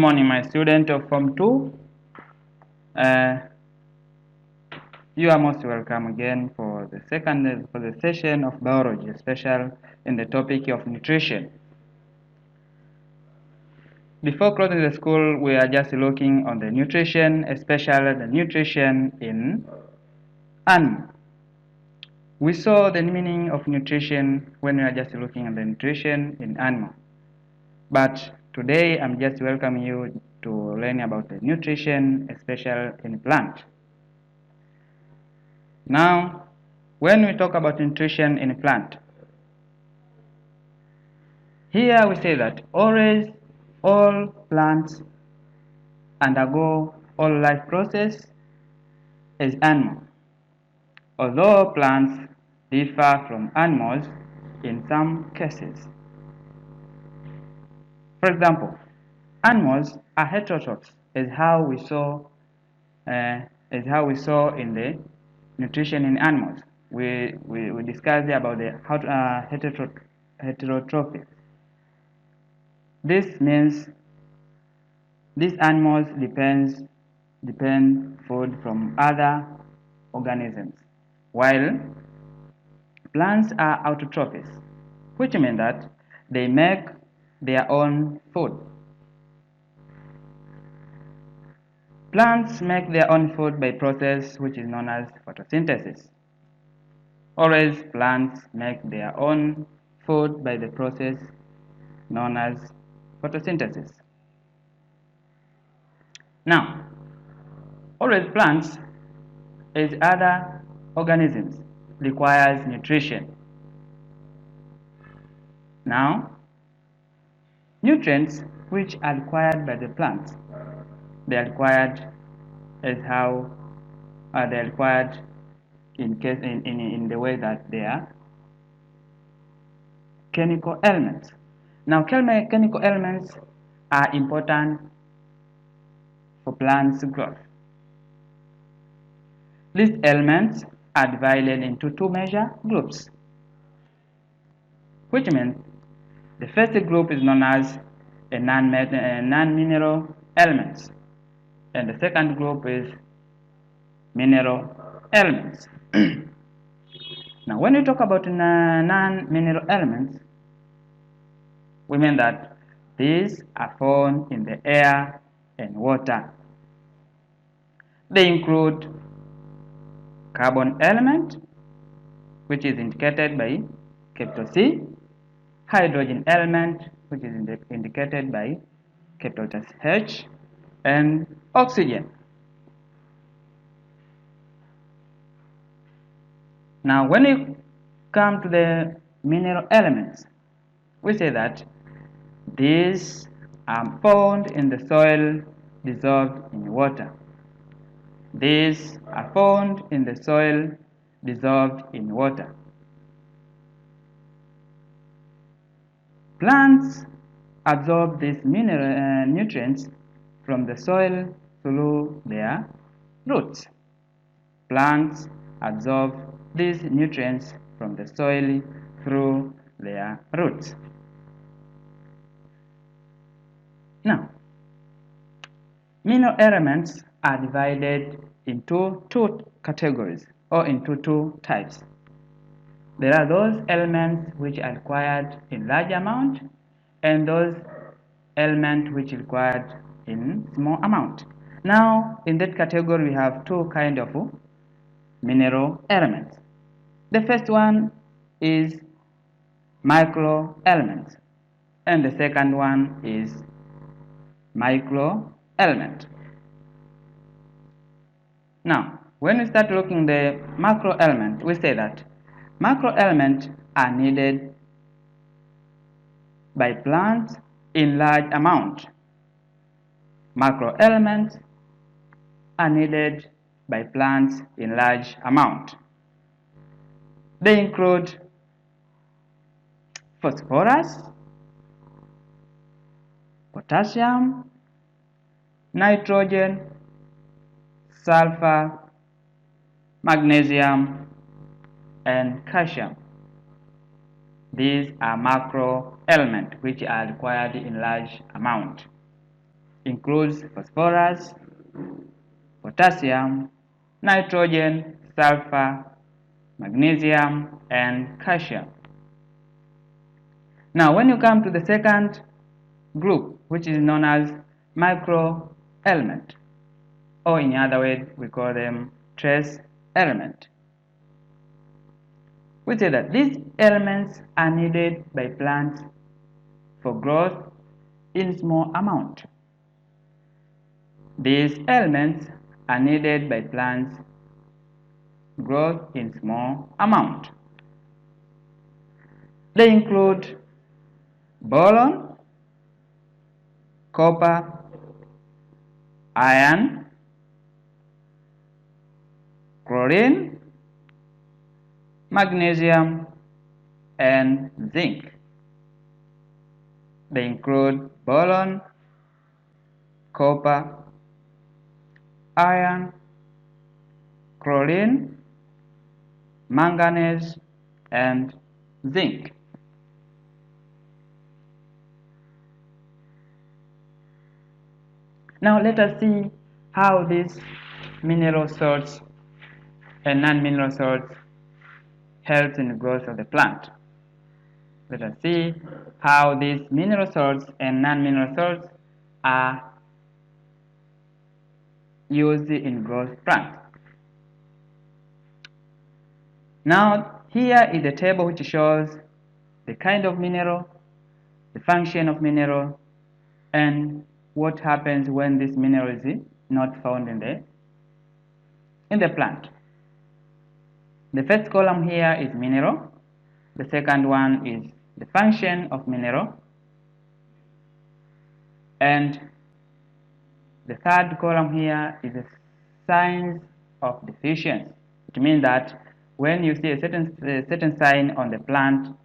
morning, my student of Form 2. You are most welcome again for the session of biology, special in the topic of nutrition. Before closing the school, we are just looking on the nutrition, especially the nutrition in animal. We saw the meaning of nutrition when we are just looking at the nutrition in animal. But today, I'm just welcoming you to learn about the nutrition, especially in plant. Now, when we talk about nutrition in plant, here we say that always all plants undergo all life process as animal, although plants differ from animals in some cases. For example, animals are heterotrophs, as how we saw in the nutrition in animals. We discussed about the heterotrophy. This means these animals depend food from other organisms, while plants are autotrophs, which means that they make their own food. Plants make their own food by process which is known as photosynthesis. Always plants make their own food by the process known as photosynthesis. Now, always plants, as other organisms, requires nutrition. Now, nutrients which are required by the plants, they are required as how they are required in the way that they are chemical elements. Now, chemical elements are important for plants' growth. These elements are divided into two major groups, which means the first group is known as a non-mineral elements, and the second group is mineral elements. Now, when we talk about non-mineral elements, we mean that these are found in the air and water. They include carbon element, which is indicated by capital C, hydrogen element, which is indicated by capital H, and oxygen. Now, when we come to the mineral elements, we say that these are found in the soil dissolved in water. These are found in the soil dissolved in water. Plants absorb these mineral nutrients from the soil through their roots. Plants absorb these nutrients from the soil through their roots. Now, mineral elements are divided into two categories or into two types. There are those elements which are required in large amount and those elements which are required in small amount. Now, in that category, we have two kinds of mineral elements. The first one is micro elements, and the second one is micro element. Now, when we start looking the macro element, we say that macro elements are needed by plants in large amount. Macro elements are needed by plants in large amount. They include phosphorus, potassium, nitrogen, sulfur, magnesium, and calcium. These are macro elements which are required in large amount. includes phosphorus, potassium, nitrogen, sulfur, magnesium, and calcium. Now, when you come to the second group, which is known as microelement, or in other words, we call them trace element. We say that these elements are needed by plants for growth in small amount. These elements are needed by plants growth in small amount. They include boron, copper, iron, chlorine, magnesium, and zinc. They include boron, copper, iron, chlorine, manganese, and zinc. Now let us see how these mineral salts and non-mineral salts help in the growth of the plant. Let us see how these mineral salts and non-mineral salts are used in growth plants. Now here is the table which shows the kind of mineral, the function of mineral, and what happens when this mineral is not found in the plant. The first column here is mineral. The second one is the function of mineral. And the third column here is the signs of deficiency. It means that when you see a certain sign on the plant,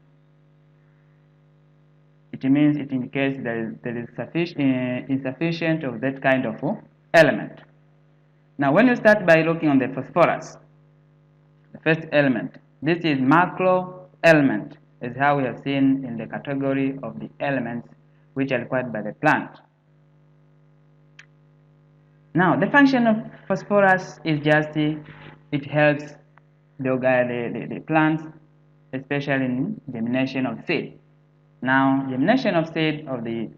it means it indicates there is insufficient of that kind of element. Now, when you start by looking on the phosphorus, the first element, this is macro element, is how we have seen in the category of the elements which are required by the plant. Now, the function of phosphorus is just it helps the plants, especially in germination of seed. Now, germination of the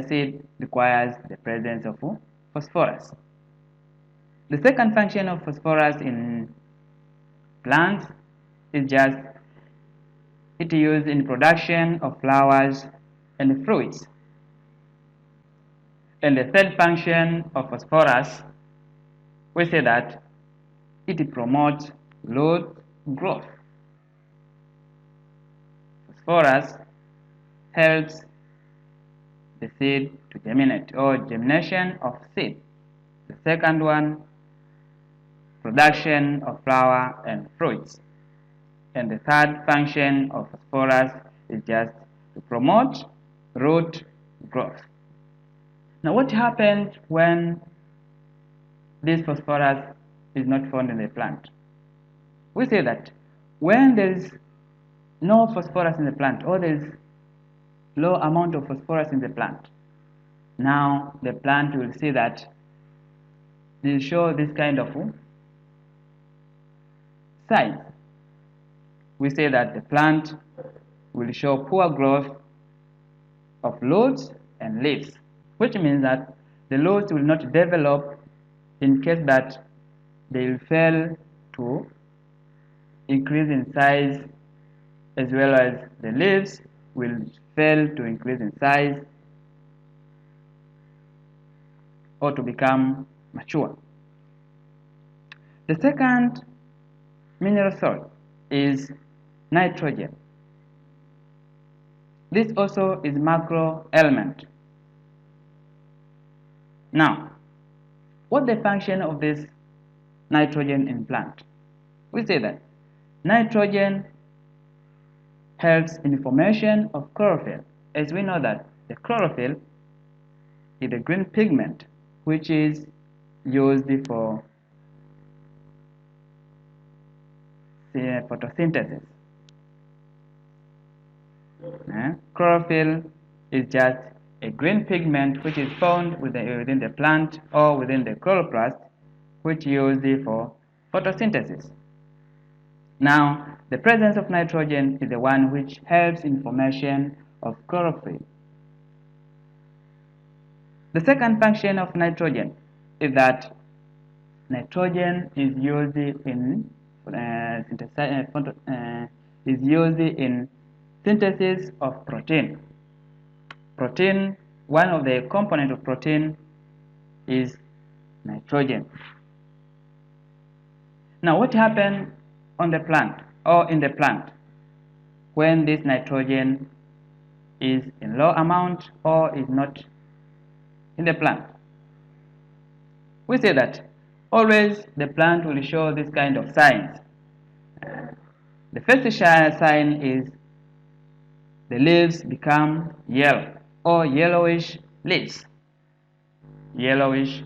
seed requires the presence of phosphorus. The second function of phosphorus in plants is just it used in production of flowers and fruits. And the third function of phosphorus, we say that it promotes root growth. Phosphorus helps the seed to germinate, or germination of seed. The second one, production of flower and fruits. And the third function of phosphorus is just to promote root growth. Now, what happens when this phosphorus is not found in the plant? We say that when there is no phosphorus in the plant, or there is low amount of phosphorus in the plant, now the plant will see that they will show this kind of signs. We say that the plant will show poor growth of roots and leaves, which means that the roots will not develop in case that they will fail to increase in size, as well as the leaves will fail to increase in size or to become mature. The second mineral salt is nitrogen. This also is macro element. Now, what the function of this nitrogen in plant? We say that nitrogen helps in the formation of chlorophyll, as we know that the chlorophyll is a green pigment which is used for photosynthesis. Chlorophyll is just a green pigment which is found within the plant or within the chloroplast, which used for photosynthesis. Now, the presence of nitrogen is the one which helps in formation of chlorophyll. The second function of nitrogen is that nitrogen is used in synthesis of protein. Protein, one of the components of protein is nitrogen. Now, what happens on the plant or in the plant when this nitrogen is in low amount or is not in the plant? We say that always the plant will show this kind of signs. The first sign is the leaves become yellow or yellowish leaves. Yellowish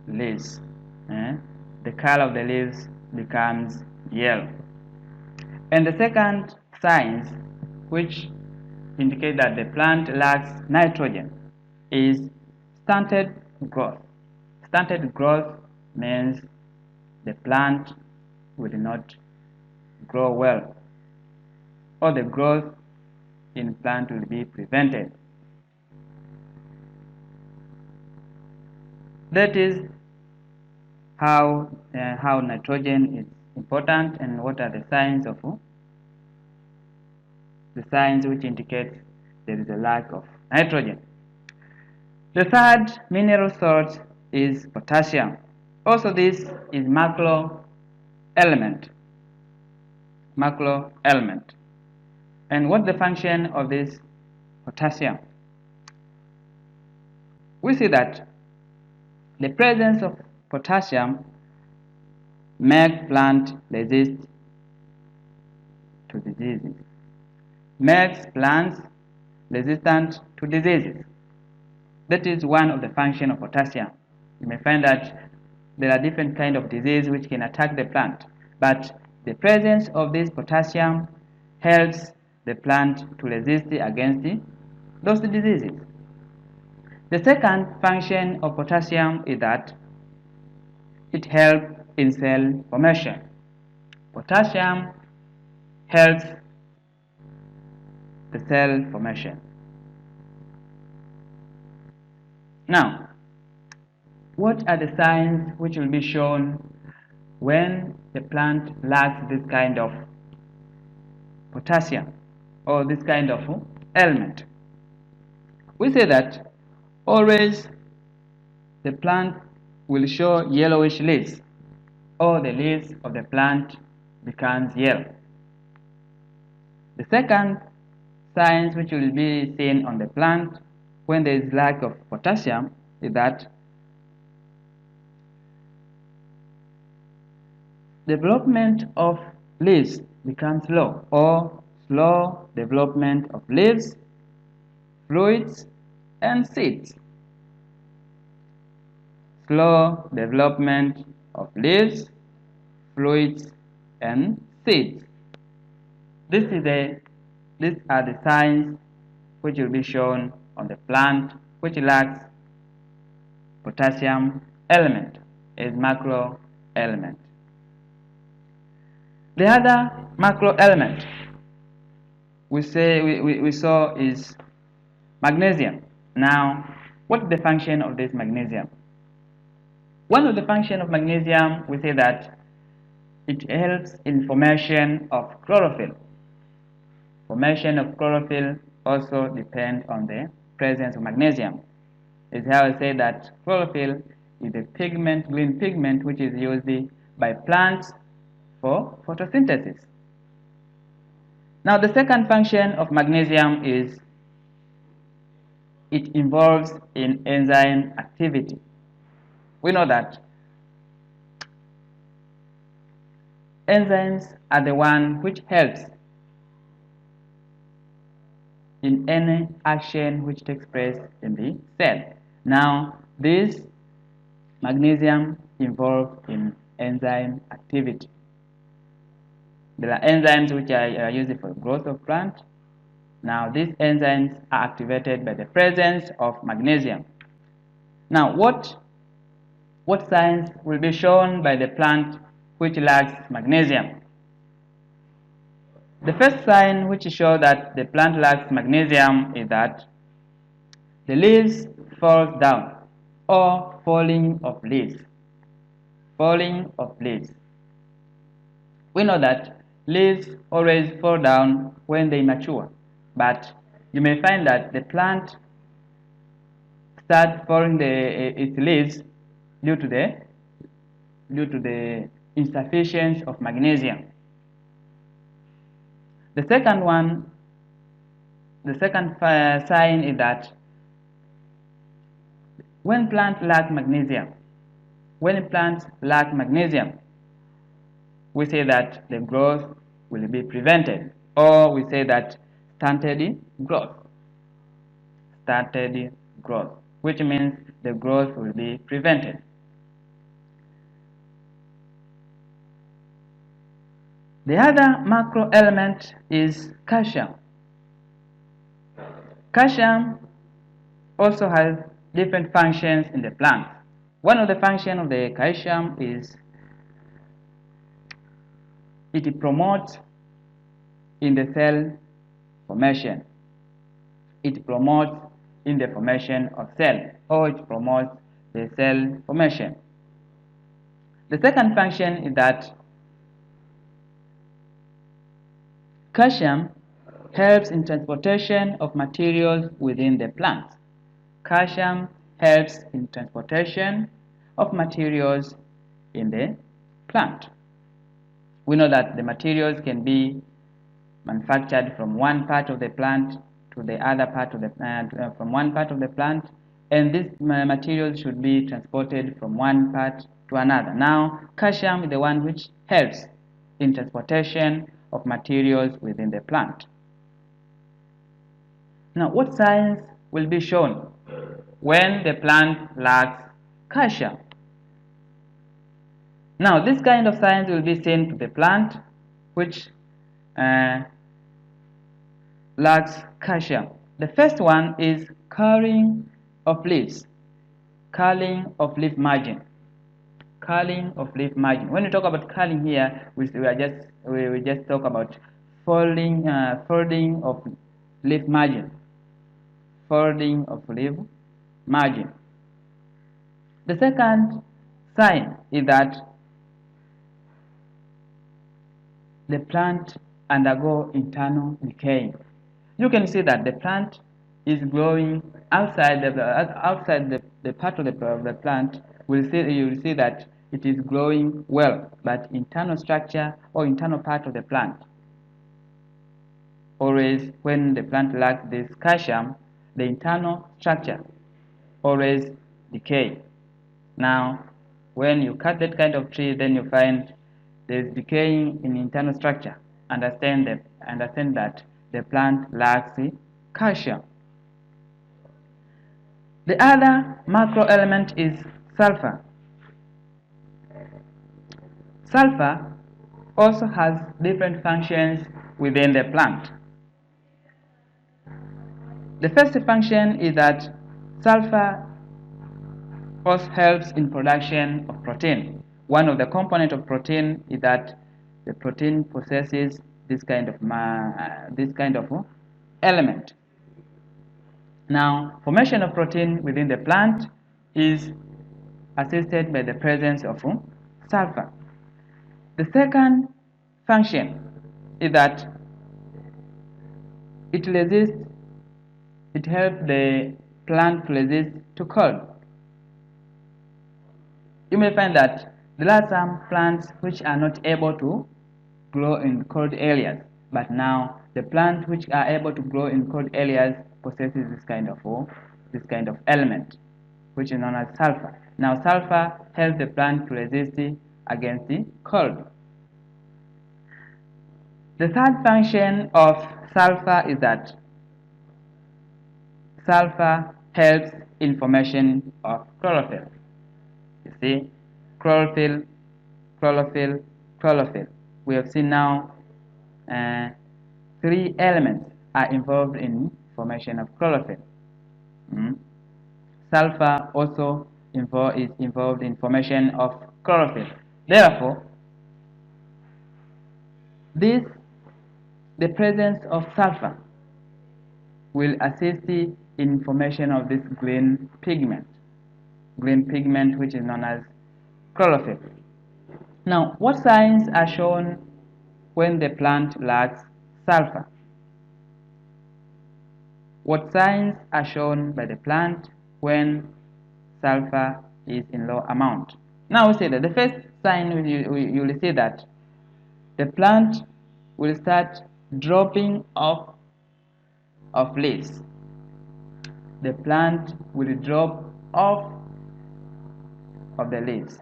leaves. The color of the leaves becomes yellow. And the second signs which indicate that the plant lacks nitrogen is stunted growth. Stunted growth means the plant will not grow well, or the growth in plant will be prevented. That is how nitrogen is important, and what are the signs which indicate there is a lack of nitrogen. The third mineral salt is potassium. Also, this is macro element. And what's the function of this potassium? We see that the presence of potassium makes plant resist to diseases. Makes plants resistant to diseases. That is one of the functions of potassium. You may find that there are different kinds of diseases which can attack the plant, but the presence of this potassium helps the plant to resist against those diseases. The second function of potassium is that it helps in cell formation. Potassium helps the cell formation. Now, what are the signs which will be shown when the plant lacks this kind of potassium or this kind of element? We say that always the plant will show yellowish leaves, or the leaves of the plant becomes yellow. The second signs which will be seen on the plant when there is lack of potassium is that development of leaves becomes slow, or slow development of leaves, fruits, and seeds. Slow development of leaves, fruits, and seeds. These are the signs which will be shown on the plant which lacks potassium element as macro element. The other macro element we saw is magnesium. Now, what is the function of this magnesium? One of the functions of magnesium, we say that it helps in formation of chlorophyll. Formation of chlorophyll also depends on the presence of magnesium. It's how I say that chlorophyll is a pigment, green pigment, which is used by plants for photosynthesis. Now, the second function of magnesium is it involves in enzyme activity. We know that enzymes are the one which helps in any action which takes place in the cell. Now, this magnesium involved in enzyme activity. There are enzymes which are used for growth of plant. Now these enzymes are activated by the presence of magnesium. Now what signs will be shown by the plant which lacks magnesium? The first sign which shows that the plant lacks magnesium is that the leaves fall down, or falling of leaves. Falling of leaves. We know that leaves always fall down when they mature, but you may find that the plant starts falling its leaves due to the insufficiency of magnesium. The second sign is that when plants lack magnesium, we say that the growth will be prevented, or we say that stunted growth, which means the growth will be prevented. The other macro element is calcium. Calcium also has different functions in the plant. One of the functions of the calcium is it promotes in the cell formation. It promotes in the formation of cell, or it promotes the cell formation. The second function is that calcium helps in transportation of materials within the plant. Calcium helps in transportation of materials in the plant. We know that the materials can be manufactured from one part of the plant to the other part of the from one part of the plant, and these materials should be transported from one part to another. Now, calcium is the one which helps in transportation of materials within the plant. Now, what signs will be shown when the plant lacks calcium? Now, this kind of signs will be seen to the plant which lacks calcium. The first one is curling of leaves, curling of leaf margin. Curling of leaf margin. When we talk about curling here, we just talk about folding of leaf margin. Folding of leaf margin. The second sign is that the plant undergo internal decay. You can see that the plant is growing outside the part of the plant. You will see that it is growing well, but internal structure or internal part of the plant, always when the plant lacks this calcium, the internal structure always decay. Now, when you cut that kind of tree, then you find there is decaying in internal structure. Understand that the plant lacks calcium. The other macro element is sulfur. Sulfur also has different functions within the plant. The first function is that sulfur also helps in production of protein. One of the components of protein is that the protein possesses this kind of element. Now, formation of protein within the plant is assisted by the presence of sulfur. The second function is that it helps the plant to resist to cold. You may find that there are some plants which are not able to grow in cold areas, but now the plants which are able to grow in cold areas possesses this kind of element, which is known as sulfur. Now, sulfur helps the plant to resist against the cold. The third function of sulfur is that sulfur helps in formation of chlorophyll. You see, chlorophyll. We have seen now 3 elements are involved in formation of chlorophyll. Mm. Sulfur also is involved in formation of chlorophyll. Therefore, this the presence of sulfur will assist in formation of this green pigment which is known as chlorophyll. Now, what signs are shown when the plant lacks sulfur? What signs are shown by the plant when sulfur is in low amount? Now we say that the first sign you will see that the plant will start dropping off of leaves. The plant will drop off of the leaves.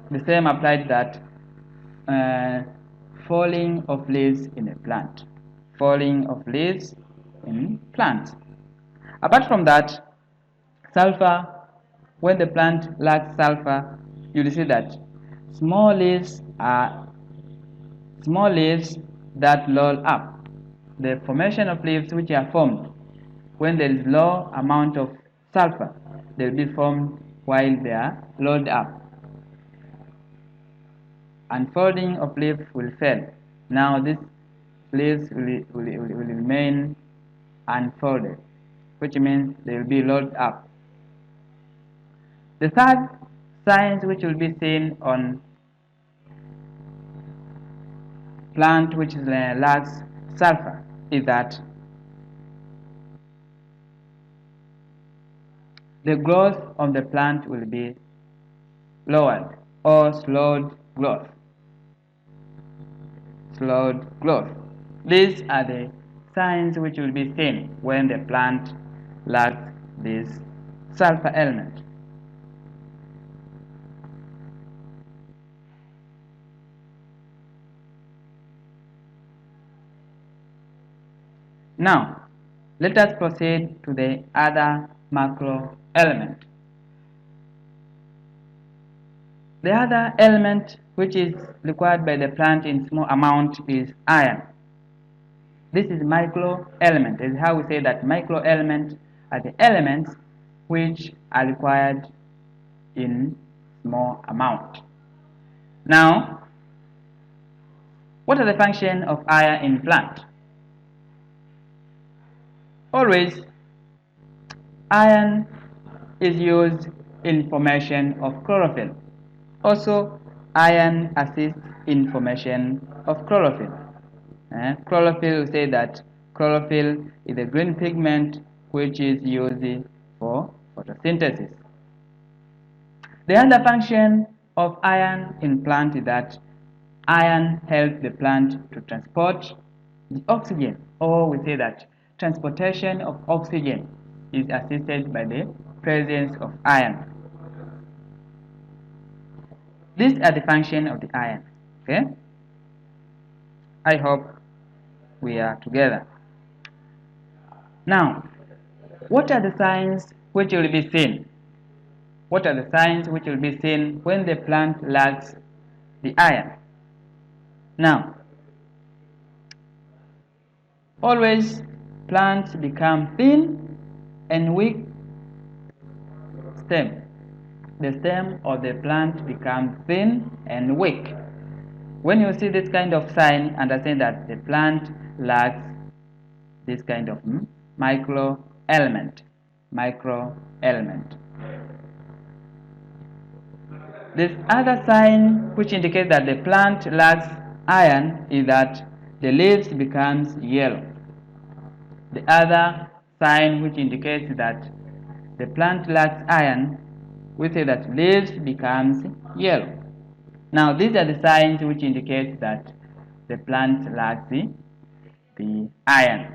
The same applied that falling of leaves in a plant. Falling of leaves in plants. Apart from that, sulfur, when the plant lacks sulfur, you will see that small leaves that roll up. The formation of leaves which are formed when there is low amount of sulfur, they will be formed while they are rolled up. Unfolding of leaves will fail. Now these leaves will remain unfolded, which means they will be rolled up. The third signs which will be seen on plant which lacks sulfur is that the growth of the plant will be lowered or slowed growth. Slowed growth. These are the signs which will be seen when the plant lacks this sulfur element. Now, let us proceed to the other macro element. The other element which is required by the plant in small amount is iron. This is micro element. This is how we say that micro elements are the elements which are required in small amount. Now, what are the functions of iron in plant? Always, iron is used in formation of chlorophyll. Also, iron assists in formation of chlorophyll. Chlorophyll, we say that chlorophyll is a green pigment which is used for photosynthesis. The other function of iron in plant is that iron helps the plant to transport the oxygen, or we say that transportation of oxygen is assisted by the presence of iron. These are the functions of the iron. Okay? I hope we are together. Now, what are the signs which will be seen? What are the signs which will be seen when the plant lacks the iron? Now, always plants become thin and weak stem. The stem of the plant becomes thin and weak. When you see this kind of sign, understand that the plant lacks this kind of micro element. This other sign which indicates that the plant lacks iron is that the leaves becomes yellow. The other sign which indicates that the plant lacks iron, we say that leaves becomes yellow. Now these are the signs which indicate that the plant lacks the iron.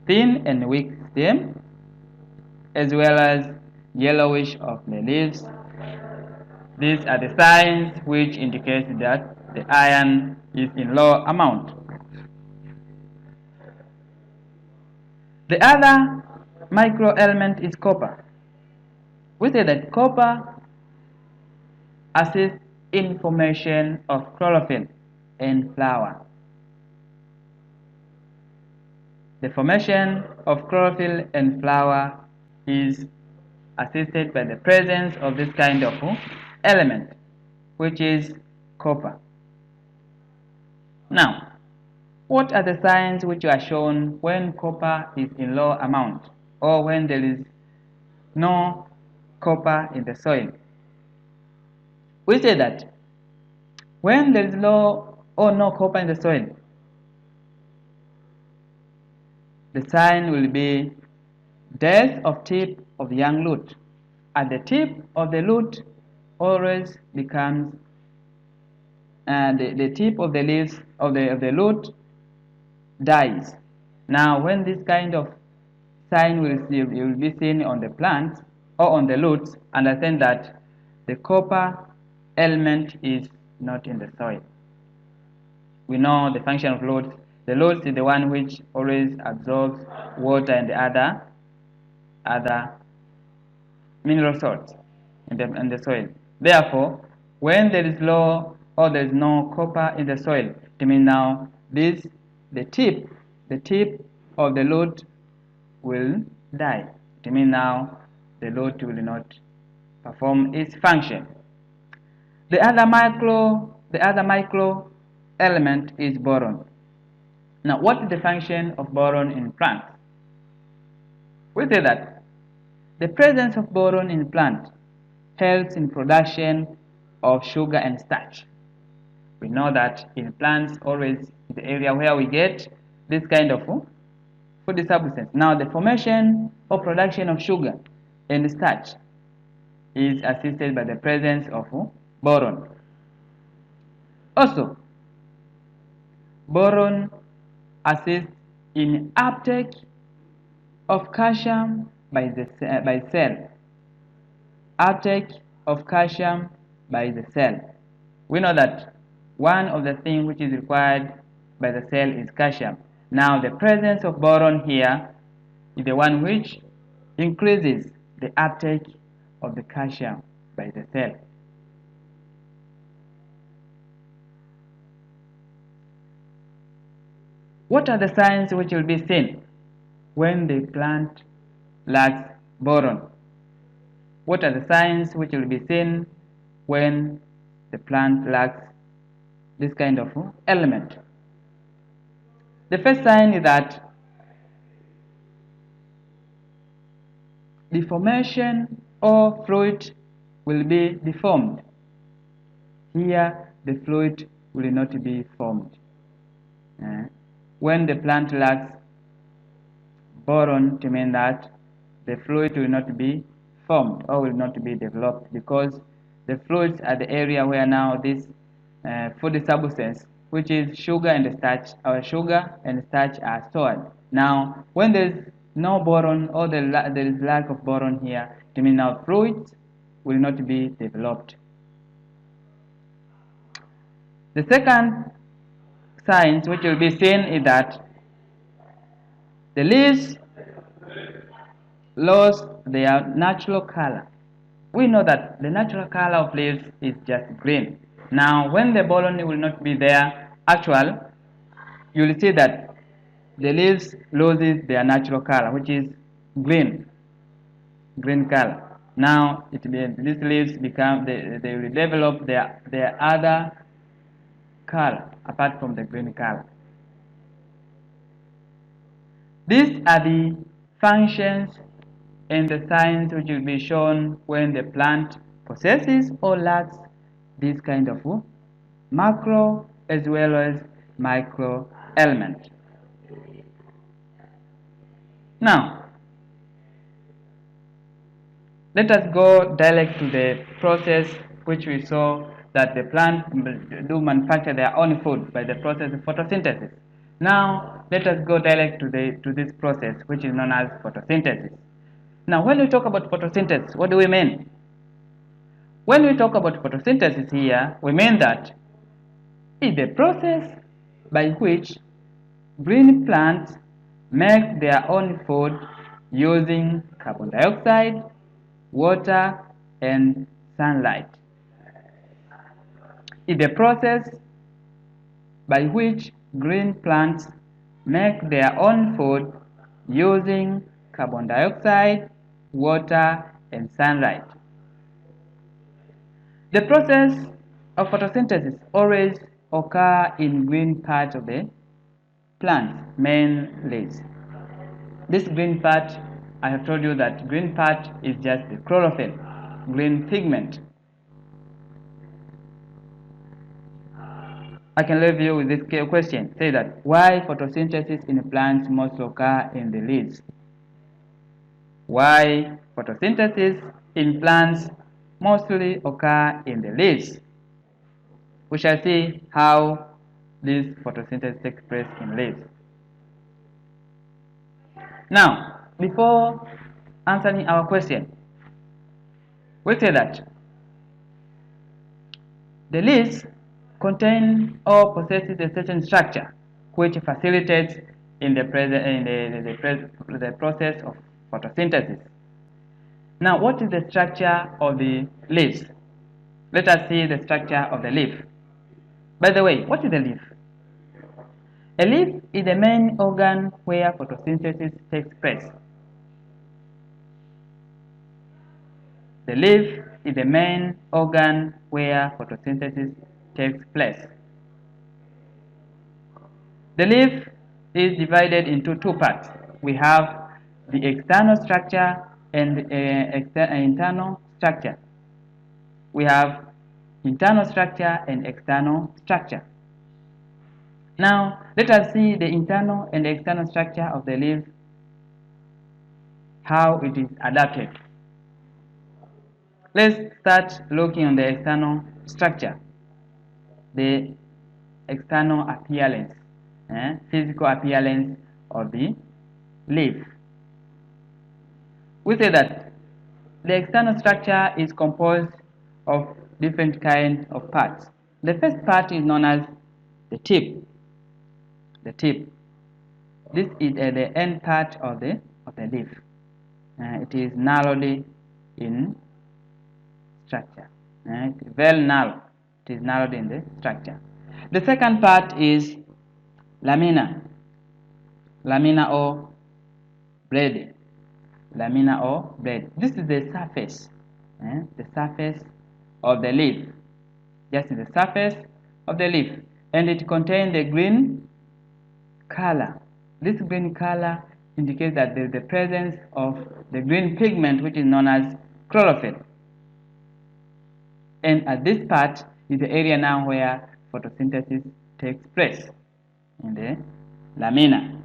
Thin and weak stem, as well as yellowish of the leaves. These are the signs which indicate that the iron is in low amount. The other micro element is copper. We say that copper assists in formation of chlorophyll in flower. The formation of chlorophyll and flower is assisted by the presence of this kind of element, which is copper. Now, what are the signs which are shown when copper is in low amount or when there is no copper in the soil? We say that when there is low or no copper in the soil, the sign will be death of tip of young root. At the tip of the root always becomes the tip of the leaves of the root dies. Now, when this kind of sign will be seen on the plants or on the roots, understand that the copper element is not in the soil. We know the function of roots. The roots is the one which always absorbs water and the other mineral salts in the soil. Therefore, when there is low or there is no copper in the soil, it means now the tip of the root will die. It means now the root will not perform its function. The other micro element is boron. Now, what is the function of boron in plants? We say that the presence of boron in plant helps in production of sugar and starch. We know that in plants always the area where we get this kind of food substance. Now, the formation or production of sugar and starch is assisted by the presence of boron. Also, boron assists in uptake of calcium by cell. Uptake of calcium by the cell. We know that one of the things which is required by the cell is calcium. Now, the presence of boron here is the one which increases the uptake of the calcium by the cell. What are the signs which will be seen when the plant lacks boron? What are the signs which will be seen when the plant lacks this kind of element? The first sign is that the formation or fluid will be deformed. Here, the fluid will not be formed. When the plant lacks boron, to mean that the fluid will not be formed or will not be developed, because the fluids are the area where now this food substance, which is sugar and starch, are stored. Now, when there is no boron or there is lack of boron here, it means now fluids will not be developed. The second signs which will be seen is that the leaves lost their natural color. We know that the natural color of leaves is just green. Now, when the boron will not be there, you will see that the leaves loses their natural color, which is green color. Now, these leaves they will develop their other color apart from the green color. These are the functions and the signs which will be shown when the plant possesses or lacks this kind of macro as well as micro element. Now, let us go direct to the process which we saw that the plant do manufacture their own food by the process of photosynthesis. Now, let us go direct to this process which is known as photosynthesis. Now, when we talk about photosynthesis, what do we mean? When we talk about photosynthesis here, we mean that it's the process by which green plants make their own food using carbon dioxide, water, and sunlight. It's the process by which green plants make their own food using carbon dioxide, water, and sunlight. The process of photosynthesis always occurs in green part of the plant's main leaves. This green part, I have told you that green part is just the chlorophyll, green pigment. I can leave you with this question. Say that why photosynthesis in plants must occur in the leaves? Why photosynthesis in plants mostly occur in the leaves? We shall see how this photosynthesis takes place in leaves. Now, before answering our question, we say that the leaves contain or possesses a certain structure which facilitates in the process of photosynthesis. Now, what is the structure of the leaves? Let us see the structure of the leaf. By the way, what is a leaf? A leaf is the main organ where photosynthesis takes place. The leaf is the main organ where photosynthesis takes place. The leaf is divided into two parts. We have the external structure and internal structure. We have internal structure and external structure. Now, let us see the internal and external structure of the leaf, how it is adapted. Let's start looking on the external structure, the external appearance, physical appearance of the leaf. We say that the external structure is composed of different kinds of parts. The first part is known as the tip. The tip. This is the end part of the leaf. It is narrowly in structure. Very narrow. It is narrowed in the structure. The second part is lamina. Lamina or blade. Lamina or blade. This is the surface. The surface of the leaf. Just the surface of the leaf. And it contains the green color. This green color indicates that there is the presence of the green pigment which is known as chlorophyll. And at this part is the area now where photosynthesis takes place in the lamina.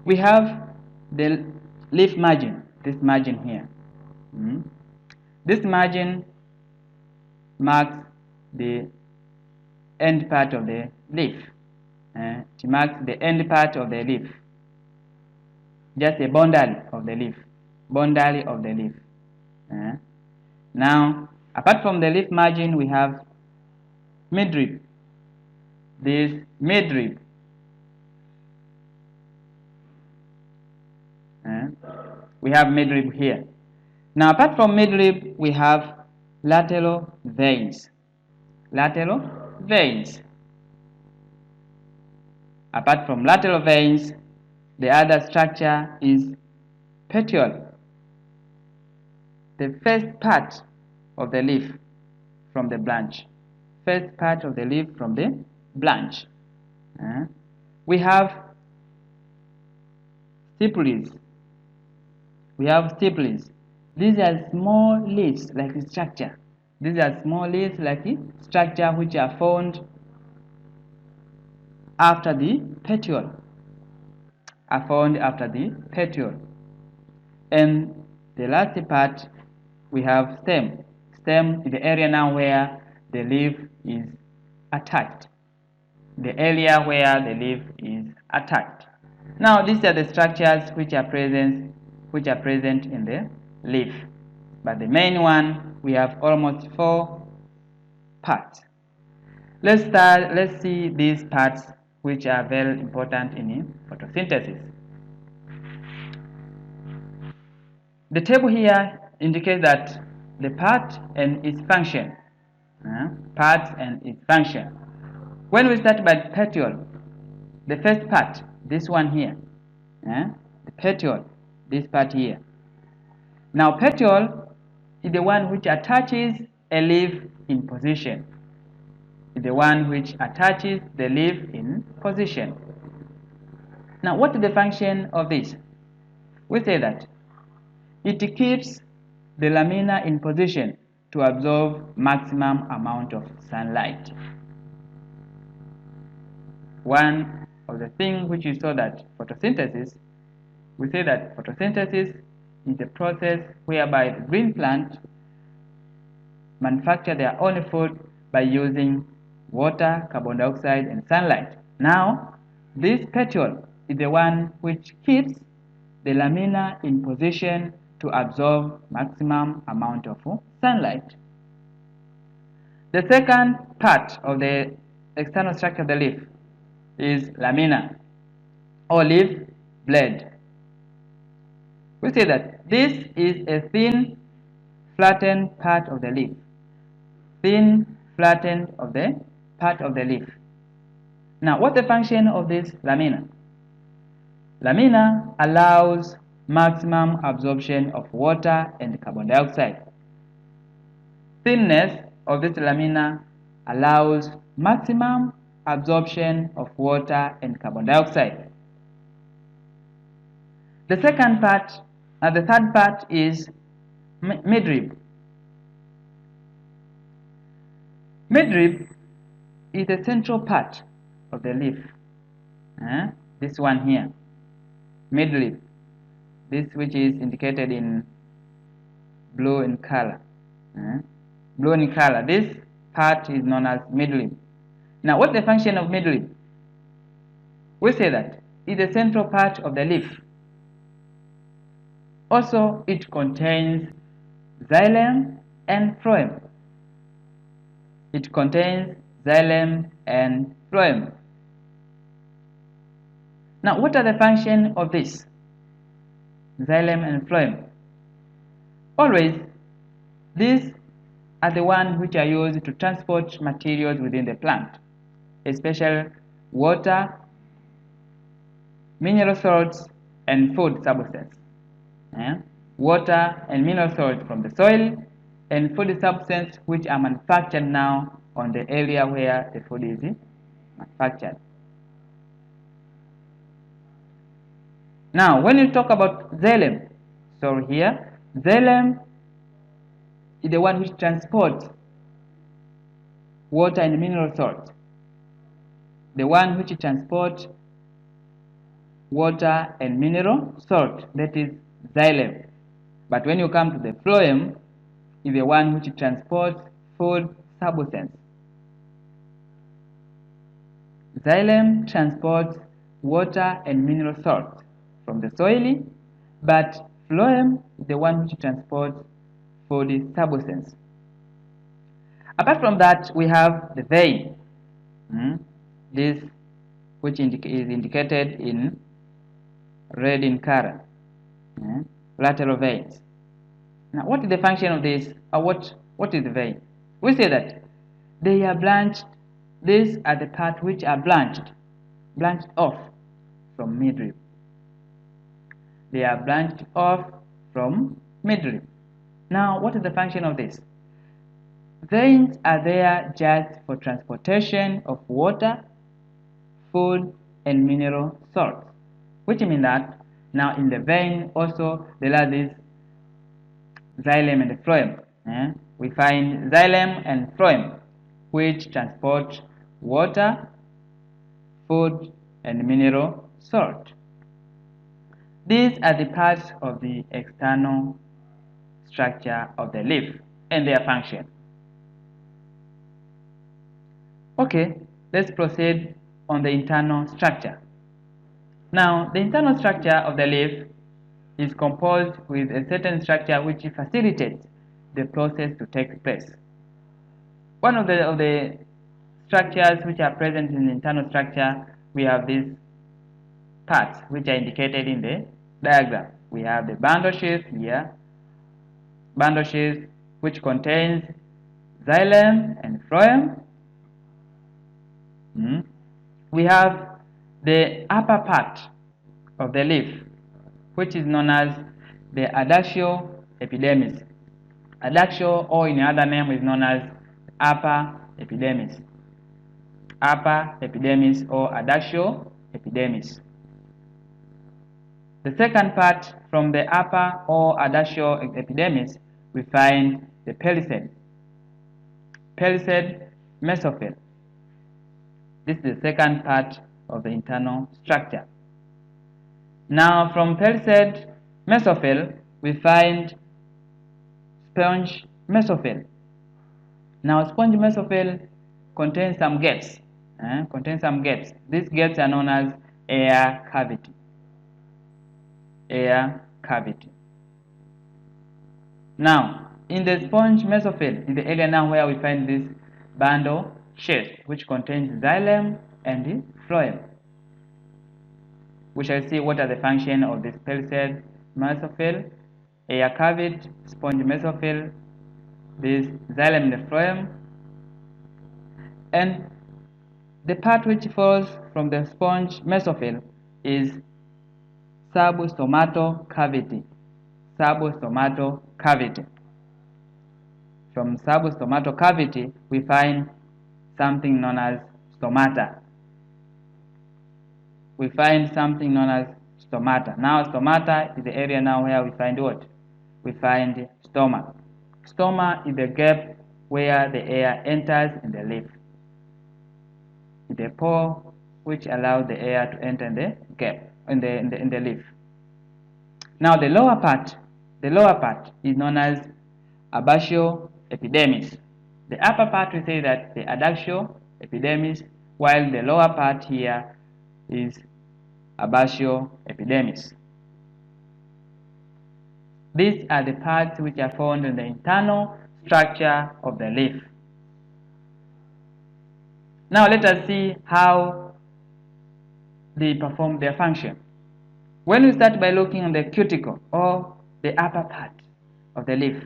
We have the leaf margin, this margin here. This margin marks the end part of the leaf. It marks the end part of the leaf. Just a boundary of the leaf. Boundary of the leaf. Now, apart from the leaf margin, we have midrib. This midrib. We have midrib here. Now, apart from midrib, we have lateral veins. Lateral veins. Apart from lateral veins, the other structure is petiole. The first part of the leaf from the branch. First part of the leaf from the branch. We have stipules. We have stipules. These are small leaves like a structure. These are small leaves like a structure which are formed after the petiole. Are found after the petiole. And the last part we have stem. Stem is the area now where the leaf is attached. The area where the leaf is attached. Now these are the structures which are present in the leaf. But the main one, we have almost 4 parts. Let's see these parts which are very important in photosynthesis. The table here indicates that the part and its function. Part and its function. When we start by petiole, the first part, this one here, the petiole, this part here. Now petiole is the one which attaches a leaf in position. Is the one which attaches the leaf in position. Now what is the function of this? We say that it keeps the lamina in position to absorb maximum amount of sunlight. One of the things which you saw that photosynthesis, we say that photosynthesis is the process whereby the green plant manufacture their own food by using water, carbon dioxide, and sunlight. Now, this petiole is the one which keeps the lamina in position to absorb maximum amount of sunlight. The second part of the external structure of the leaf is lamina or leaf blade. We say that this is a thin, flattened part of the leaf. Thin, flattened of the part of the leaf. Now, what's the function of this lamina? Lamina allows maximum absorption of water and carbon dioxide. Thinness of this lamina allows maximum absorption of water and carbon dioxide. The second part, the third part is midrib. Midrib is the central part of the leaf. This one here, midrib. This which is indicated in blue in color. Blue in color. This part is known as midrib. Now, what's the function of midrib? We say that it's the central part of the leaf. Also, it contains xylem and phloem. It contains xylem and phloem. Now, what are the functions of this? Xylem and phloem. Always, these are the ones which are used to transport materials within the plant, especially water, mineral salts, and food substance. Water and mineral salts from the soil, and food substance which are manufactured now on the area where the food is manufactured. Now, when you talk about xylem, so here, xylem is the one which transports water and mineral salt. The one which transports water and mineral salt, that is xylem. But when you come to the phloem, is the one which transports food substance. Xylem transports water and mineral salt from the soil, but phloem is the one which transports food substance. Apart from that, we have the vein. This which is indicated in red in color. Lateral veins. Now, what is the function of this, or what is the vein? We say that they are blanched. These are the parts which are blanched off from midrib. They are blanched off from midrib. Now, what is the function of this? Veins are there just for transportation of water, food, and mineral salts, which means that now in the vein also there are these xylem and phloem. We find xylem and phloem which transport water, food, and mineral salt. These are the parts of the external structure of the leaf and their function. Okay, let's proceed on the internal structure. Now, the internal structure of the leaf is composed with a certain structure which facilitates the process to take place. One of the structures which are present in the internal structure, we have these parts which are indicated in the diagram. We have the bundle sheath here, bundle sheath which contains xylem and phloem. We have the upper part of the leaf, which is known as the addaxio epidermis. Addaxio, or in other name, is known as upper epidermis. Upper epidermis or addaxio epidermis. The second part from the upper or addaxio epidermis, we find the pellicid. Pellicid mesophyll. This is the second part of the internal structure. Now, from pellicid mesophyll, we find sponge mesophyll. Now, sponge mesophyll contains some gaps. These gaps are known as air cavity. Air cavity. Now, in the sponge mesophyll, in the area now where we find this bundle sheath, which contains xylem and phloem. We shall see what are the functions of this pellicid mesophyll, air cavity, sponge mesophyll, this xylem and phloem, and the part which falls from the sponge mesophyll is substomatal cavity. Substomatal cavity. From substomatal cavity, we find something known as stomata. We find something known as stomata. Now, stomata is the area now where we find what? We find stoma. Stoma is the gap where the air enters in the leaf. It's a pore which allows the air to enter in the gap in the leaf. Now, the lower part is known as addaxio epidermis. The upper part we say that the addaxio epidermis, while the lower part here is addaxio epidermis. These are the parts which are found in the internal structure of the leaf. Now let us see how they perform their function. When we start by looking at the cuticle or the upper part of the leaf,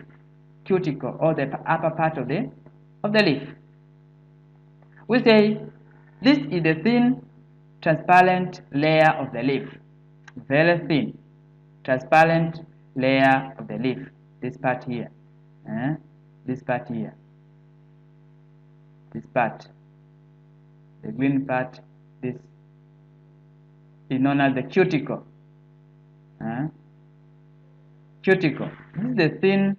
cuticle or the upper part of the leaf, we say this is the thin transparent layer of the leaf, very thin transparent layer of the leaf. This part here, this part here, this part, the green part, this is known as the cuticle. Cuticle. This is the thin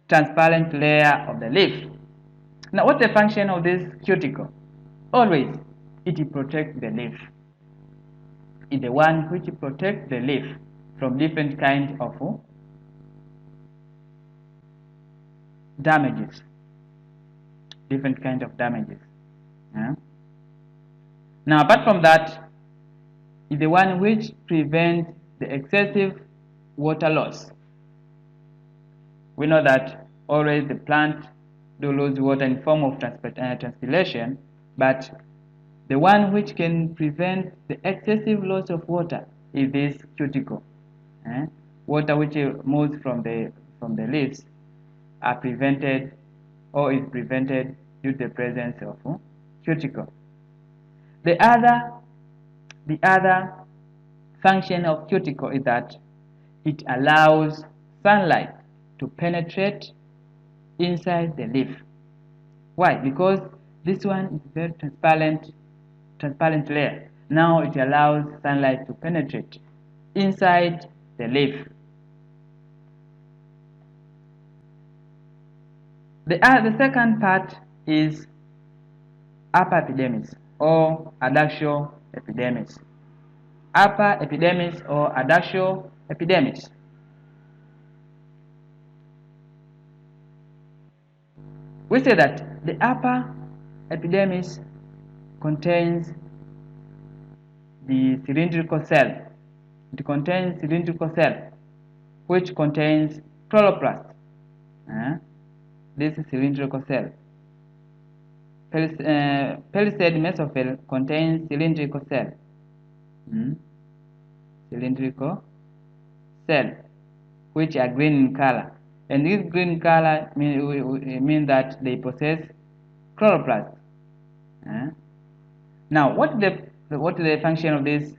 transparent layer of the leaf. Now, what's the function of this cuticle? Always, it protects the leaf. It's the one which protects the leaf from different kinds of damages. Different kinds of damages. Now, apart from that, it's the one which prevents the excessive water loss. We know that always the plant do lose water in form of transpiration, but the one which can prevent the excessive loss of water is this cuticle. Water which moves from the leaves are prevented or is prevented due to the presence of cuticle. The other function of cuticle is that it allows sunlight to penetrate inside the leaf. Why? Because this one is very transparent layer. Now it allows sunlight to penetrate inside the leaf. The second part is upper epidermis or addaxio epidermis. Upper epidermis or addaxio epidermis. We say that the upper epidermis contains the cylindrical cell. It contains cylindrical cell, which contains chloroplast. This is cylindrical cell. Pellicid mesophyll contains cylindrical cell. Cylindrical cell, which are green in color. And this green color mean that they possess chloroplast. Now, what is the what is the function of this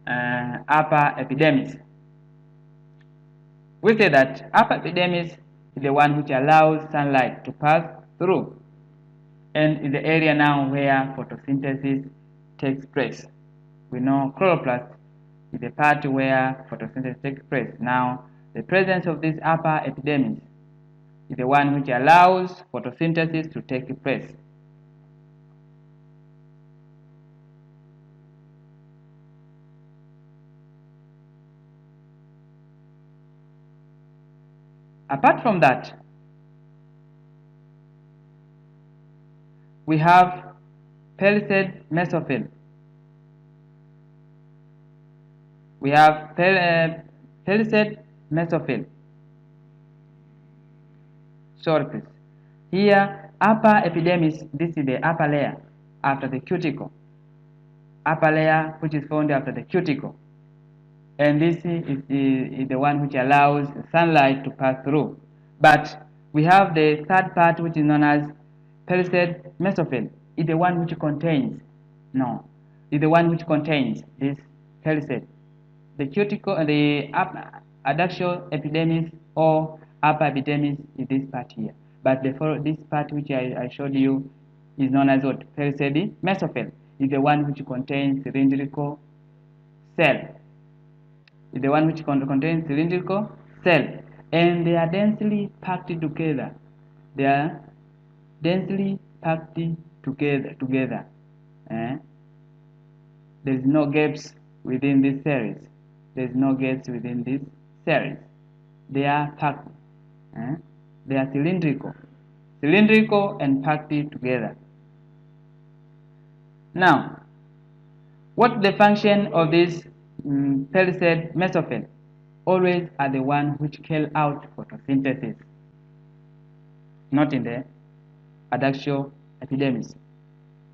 upper epidermis? We say that upper epidermis is the one which allows sunlight to pass through, and is the area now where photosynthesis takes place. We know chloroplast is the part where photosynthesis takes place. Now, the presence of this upper epidermis is the one which allows photosynthesis to take place. Apart from that, we have palisade mesophyll. We have palisade mesophyll. Sorry, please. Here, upper epidermis, this is the upper layer after the cuticle. Upper layer which is found after the cuticle. And this is the one which allows sunlight to pass through. But we have the third part which is known as palisade mesophyll. It's the one which contains, it's the one which contains this palisade. The cuticle, the adductal epidermis or upper epidermis is this part here. But this part which I showed you is known as what? Palisade mesophyll. Is the one which contains cylindrical cell. Is the one which contains cylindrical cell, and they are densely packed together. They are densely packed together. There is no gaps within this series. There is no gaps within this series. They are packed. They are cylindrical and packed together. Now, what's the function of this palisade mesophyll? Always are the one which carry out photosynthesis, not in the adductal epidermis.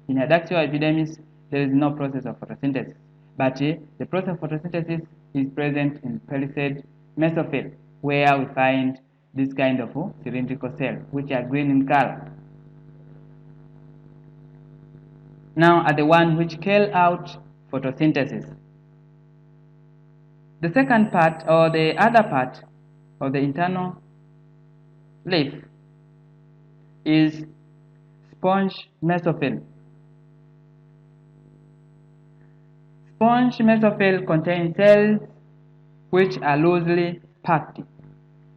In adductal epidermis, there is no process of photosynthesis, but the process of photosynthesis is present in palisade mesophyll, where we find this kind of cylindrical cells, which are green in color. Now, are the one which carry out photosynthesis. The second part, or the other part of the internal leaf, is sponge mesophyll. Sponge mesophyll contains cells which are loosely packed.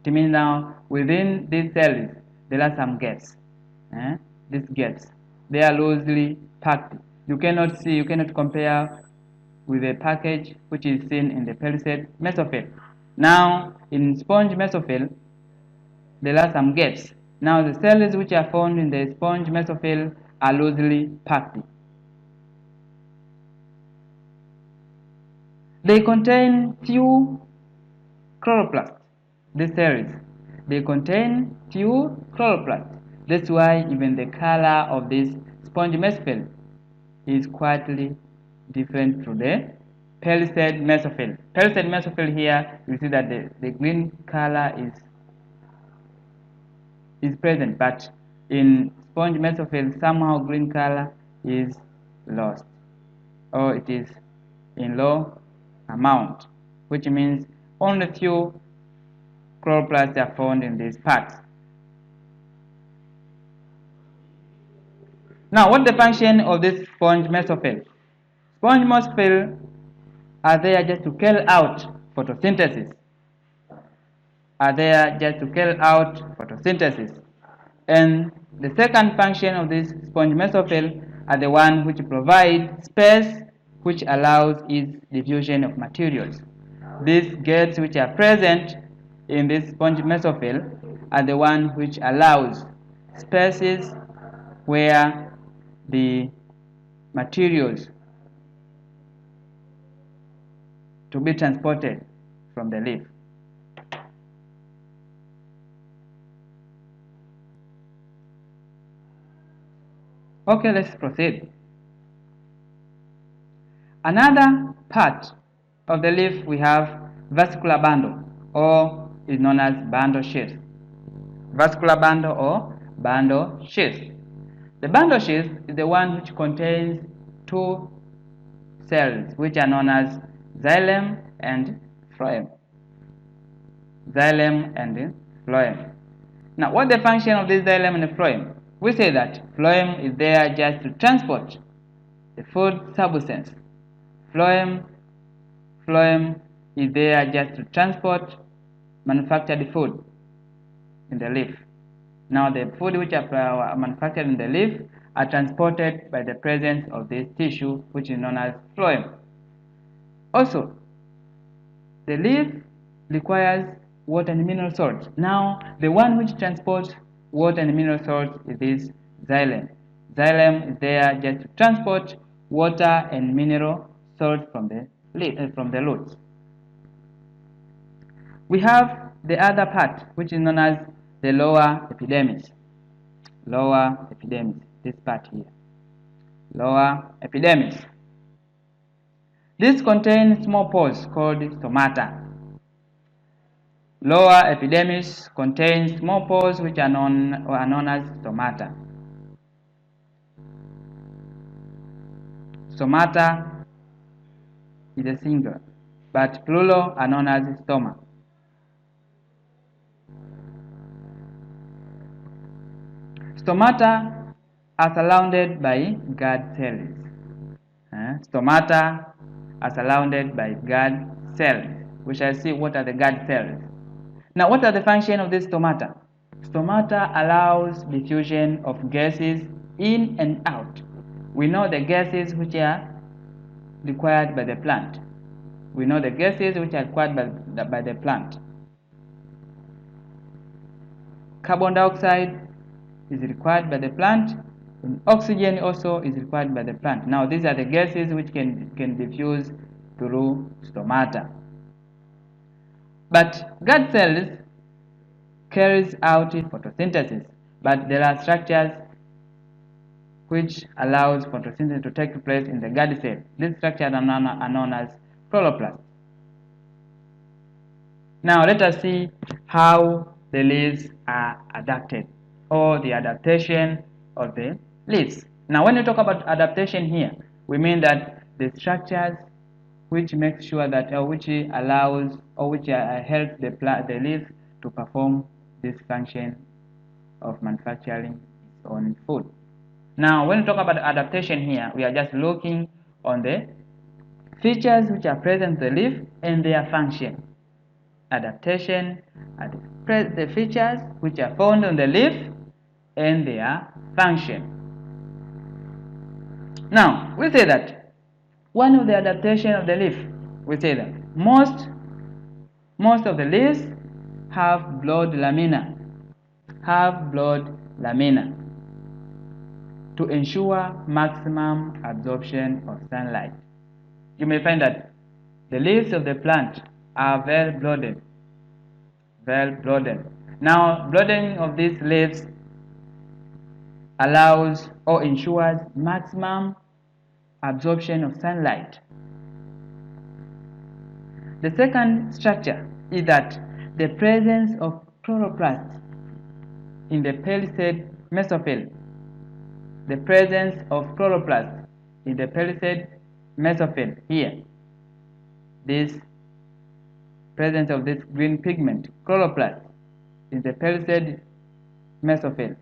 It means now within these cells there are some gaps. These gaps, they are loosely packed. You cannot compare with a package which is seen in the palisade mesophyll. Now, in sponge mesophyll, there are some gaps. Now, the cells which are found in the sponge mesophyll are loosely packed. They contain few chloroplasts. This series, they contain few chloroplasts. That's why even the color of this sponge mesophyll is quite different from the palisade mesophyll. Palisade mesophyll here, you see that the green color is present, but in sponge mesophyll, somehow green color is lost, or it is in low amount, which means only few chloroplasts are found in these parts. Now, what's the function of this sponge mesophyll? Sponge mesophyll are there just to carry out photosynthesis. And the second function of this sponge mesophyll are the one which provide space which allows its diffusion of materials. These gates which are present in this sponge mesophyll are the one which allows spaces where the materials to be transported from the leaf. Okay, let's proceed. Another part of the leaf we have vascular bundle, or is known as bundle sheath. Vascular bundle or bundle sheath. The bundle sheath is the one which contains two cells, which are known as xylem and phloem. Xylem and phloem. Now, what the function of this xylem and phloem? We say that phloem is there just to transport the food substance. Phloem is there just to transport manufactured food in the leaf. Now, the food which are manufactured in the leaf are transported by the presence of this tissue, which is known as phloem. Also, the leaf requires water and mineral salts. Now, the one which transports water and mineral salts is this xylem. Xylem is there just to transport water and mineral salts from the roots. We have the other part, which is known as the lower epidermis. Lower epidermis, this part here. Lower epidermis. This contains small pores called stomata. Lower epidermis contains small pores which are known as stomata. Stomata is a single, but plural are known as stoma. Stomata are surrounded by guard cells. Stomata are surrounded by guard cells. We shall see what are the guard cells. Now, what are the functions of this stomata? Stomata allows diffusion of gases in and out. We know the gases which are required by the plant. We know the gases which are required by the plant. Carbon dioxide is required by the plant, and oxygen also is required by the plant. Now, these are the gases which can diffuse through stomata. But guard cells carries out photosynthesis, but there are structures which allows photosynthesis to take place in the guard cell. These structures are known as chloroplasts. Now, let us see how the leaves are adapted, or the adaptation of the leaves. Now, when we talk about adaptation here, we mean that the structures which make sure that, which allows, or which help the leaf to perform this function of manufacturing its own food. Now, when we talk about adaptation here, we are just looking on the features which are present in the leaf and their function. Adaptation are the features which are found on the leaf and their function. Now, we say that one of the adaptation of the leaf, we say that most of the leaves have broad lamina, to ensure maximum absorption of sunlight. You may find that the leaves of the plant are well broadened. Now, broadening of these leaves allows or ensures maximum absorption of sunlight. The second structure is that the presence of chloroplasts in the palisade mesophyll. The presence of chloroplasts in the palisade mesophyll here. This presence of this green pigment, chloroplast, in the palisade mesophyll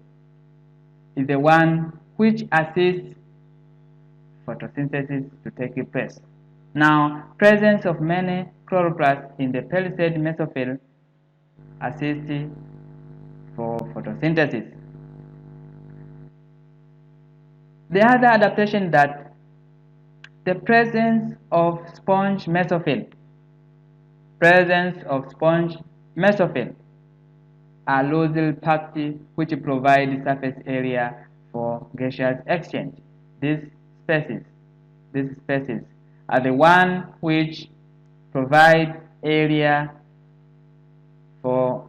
is the one which assists photosynthesis to take place. Now, presence of many chloroplasts in the palisade mesophyll assists for photosynthesis. The other adaptation that the presence of sponge mesophyll are loosely packed, which provide surface area for gaseous exchange. These spaces are the one which provide area for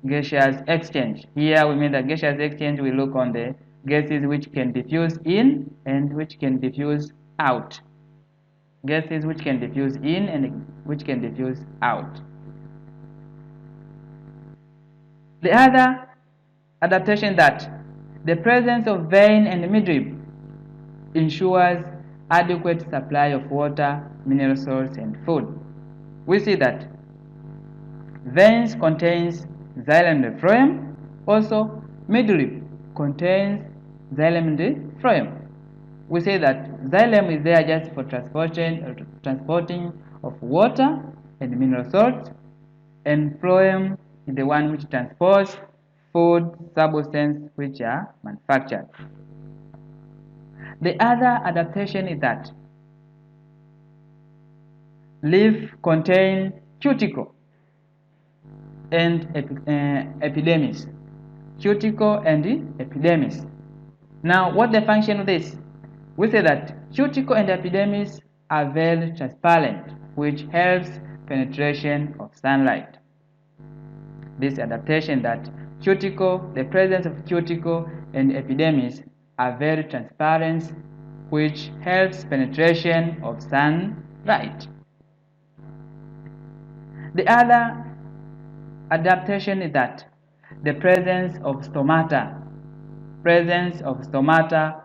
gaseous exchange. Here we mean that gaseous exchange, we look on the gases which can diffuse in and which can diffuse out. Gases which can diffuse in and which can diffuse out. The other adaptation that the presence of vein and midrib ensures adequate supply of water, mineral salts, and food. We see that veins contains xylem and phloem. Also, midrib contains xylem and phloem. We say that xylem is there just for transporting of water and mineral salts, and phloem is the one which transports food substance which are manufactured. The other adaptation is that leaf contain cuticle and epidermis. Cuticle and epidermis. Now, what the function of this? We say that cuticle and epidermis are very transparent, which helps penetration of sunlight. This adaptation that the presence of cuticle and epidermis are very transparent, which helps penetration of sunlight. The other adaptation is that the presence of stomata,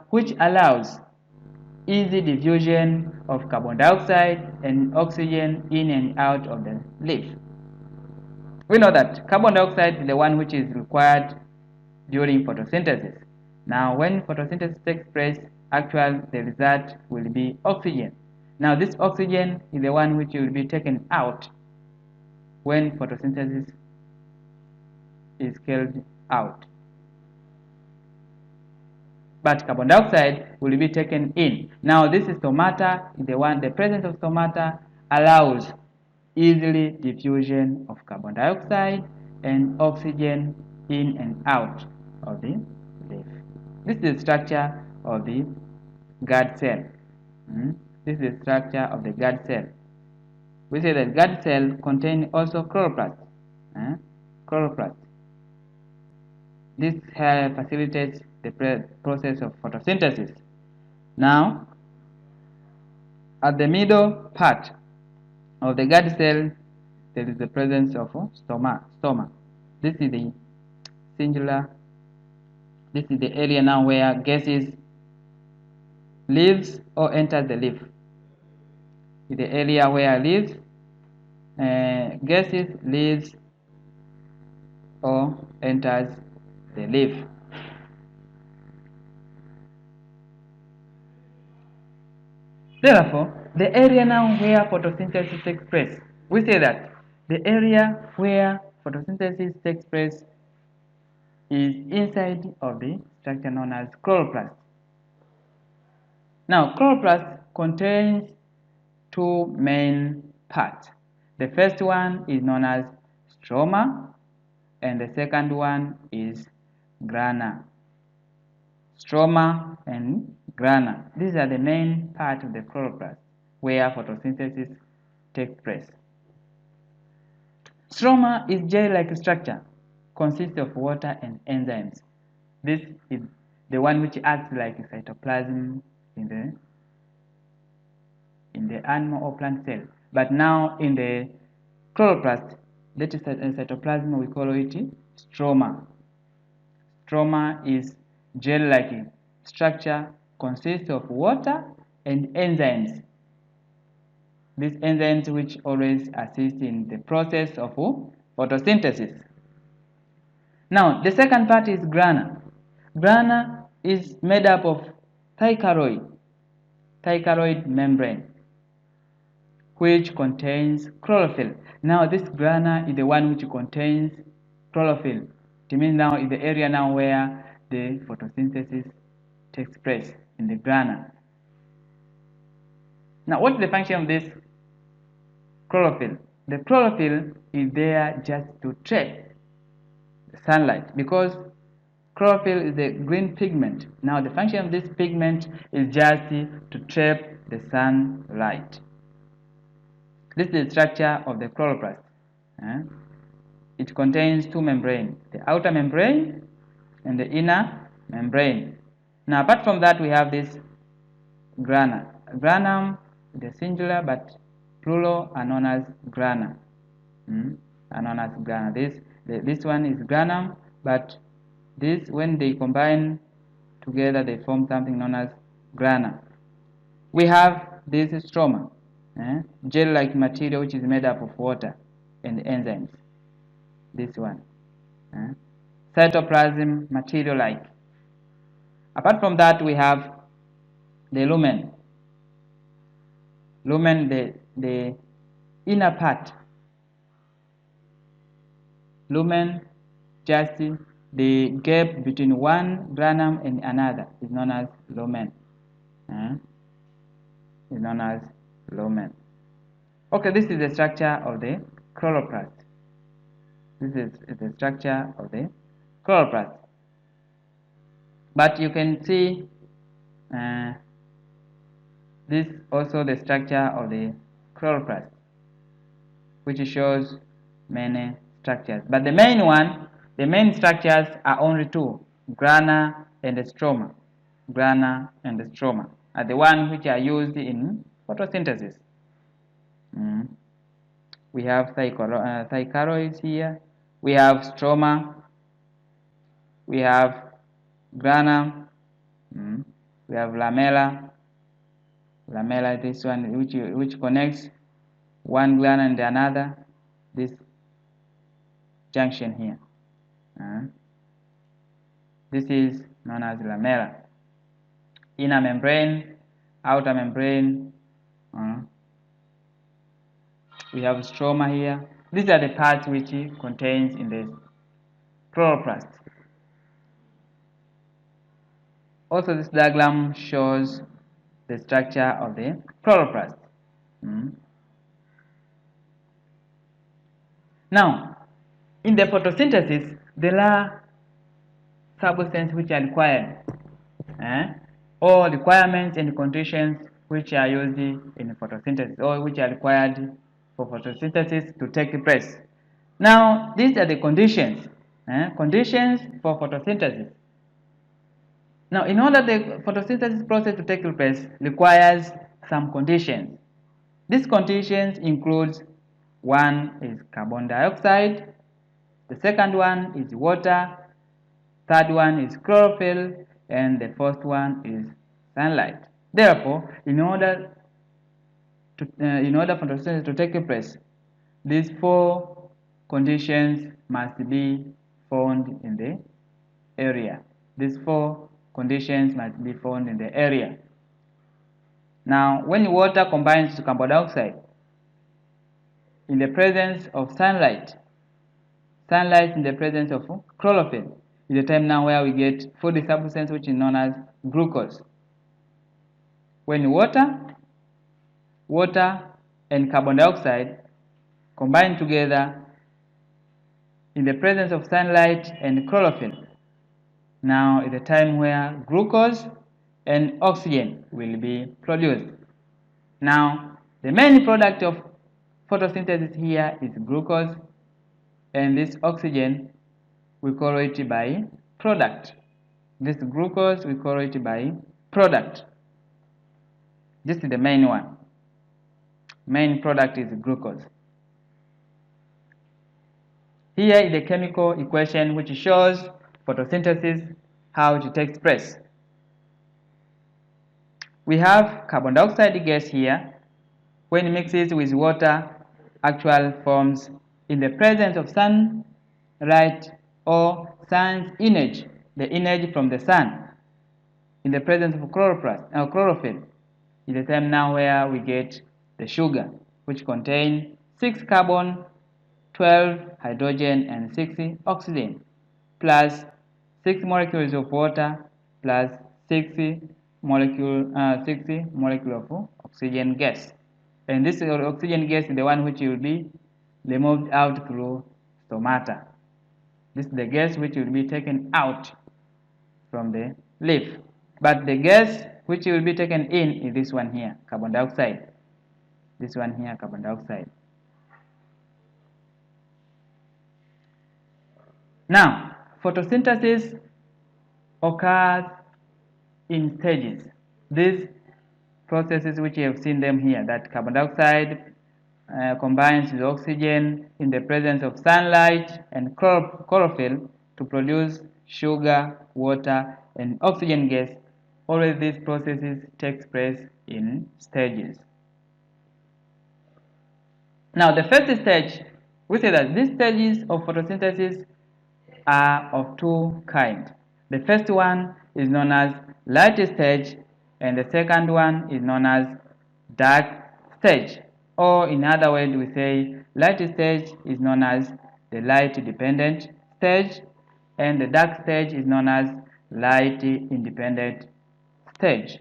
which allows easy diffusion of carbon dioxide and oxygen in and out of the leaf. We know that carbon dioxide is the one which is required during photosynthesis. Now, when photosynthesis takes place, actually the result will be oxygen. Now, this oxygen is the one which will be taken out when photosynthesis is carried out. But carbon dioxide will be taken in. Now, this is stomata, the presence of stomata allows easily diffusion of carbon dioxide and oxygen in and out of the leaf. This is the structure of the guard cell. This is the structure of the guard cell. We say that guard cell contain also chloroplast. Chloroplast. This facilitates the process of photosynthesis. Now, at the middle part of the guard cell, there is the presence of stoma. This is the singular. This is the area now where gases leaves or enters the leaf. The area where gases leaves or enters the leaf. Therefore, the area now where photosynthesis takes place, we say that the area where photosynthesis takes place is inside of the structure known as chloroplast. Now, chloroplast contains two main parts. The first one is known as stroma, and the second one is grana. Stroma and grana. These are the main part of the chloroplast where photosynthesis takes place. Stroma is gel-like structure, consists of water and enzymes. This is the one which acts like a cytoplasm in the animal or plant cell. But now in the chloroplast, that is a cytoplasm, we call it stroma. Stroma is gel-like structure, consists of water and enzymes. These enzymes which always assist in the process of photosynthesis. Now, the second part is grana. Grana is made up of thylakoid membrane, which contains chlorophyll. Now, this grana is the one which contains chlorophyll. It means now is the area now where the photosynthesis takes place in the grana. Now, what's the function of this chlorophyll? The chlorophyll is there just to trap the sunlight, because chlorophyll is a green pigment. Now, the function of this pigment is just to trap the sunlight. This is the structure of the chloroplast. It contains two membranes, the outer membrane and the inner membrane. Now, apart from that, we have this grana. Granum, the singular, but plural are known as grana. This one is granum, but this, when they combine together, they form something known as grana. We have this stroma, gel-like material which is made up of water and enzymes. This one, cytoplasm material-like. Apart from that, we have the lumen. Lumen, the inner part. Lumen, just the gap between one granum and another is known as lumen. Is known as lumen. Okay, this is the structure of the chloroplast. This is the structure of the chloroplast. But you can see this also the structure of the chloroplast, which shows many structures. But the main structures are only two: grana and the stroma. Grana and the stroma are the ones which are used in photosynthesis. We have thylakoids here. We have stroma. We have grana. We have lamella. Lamella, this one which connects one gland and another. This junction here. This is known as lamella. Inner membrane, outer membrane. We have stroma here. These are the parts which it contains in the chloroplast. Also, this diagram shows the structure of the chloroplast. Now, in the photosynthesis, there are substances which are required, or requirements and conditions which are used in photosynthesis, or which are required for photosynthesis to take place. Now, these are the conditions, conditions for photosynthesis. Now, in order the photosynthesis process to take place requires some conditions. These conditions include: one is carbon dioxide, the second one is water, third one is chlorophyll, and the fourth one is sunlight. Therefore, in order for photosynthesis to take place, these four conditions must be found in the area. These four conditions must be found in the area. Now, when water combines to carbon dioxide in the presence of sunlight, sunlight in the presence of chlorophyll, is the time now where we get food substance which is known as glucose. When water and carbon dioxide combine together in the presence of sunlight and chlorophyll, now is the time where glucose and oxygen will be produced. Now, the main product of photosynthesis here is glucose, and this oxygen we call it by product. This glucose we call it by product. This is the main one. Main product is glucose. Here is the chemical equation which shows photosynthesis, how it takes place. We have carbon dioxide gas here. When it mixes with water, actually forms in the presence of sunlight or sun's energy, the energy from the sun, in the presence of chlorophyll, is the time now where we get the sugar, which contains 6 carbon, 12 hydrogen, and 6 oxygen, plus 6 molecules of water, plus 6 molecule of oxygen gas. And this oxygen gas is the one which will be removed out through stomata. This is the gas which will be taken out from the leaf. But the gas which will be taken in is this one here, carbon dioxide. This one here, carbon dioxide. Now, photosynthesis occurs in stages. These processes which you have seen them here, that carbon dioxide combines with oxygen in the presence of sunlight and chlorophyll to produce sugar, water, and oxygen gas. All of these processes take place in stages. Now, the first stage, we say that these stages of photosynthesis are of two kinds. The first one is known as light stage, and the second one is known as dark stage. Or in other words, we say light stage is known as the light dependent stage, and the dark stage is known as light independent stage.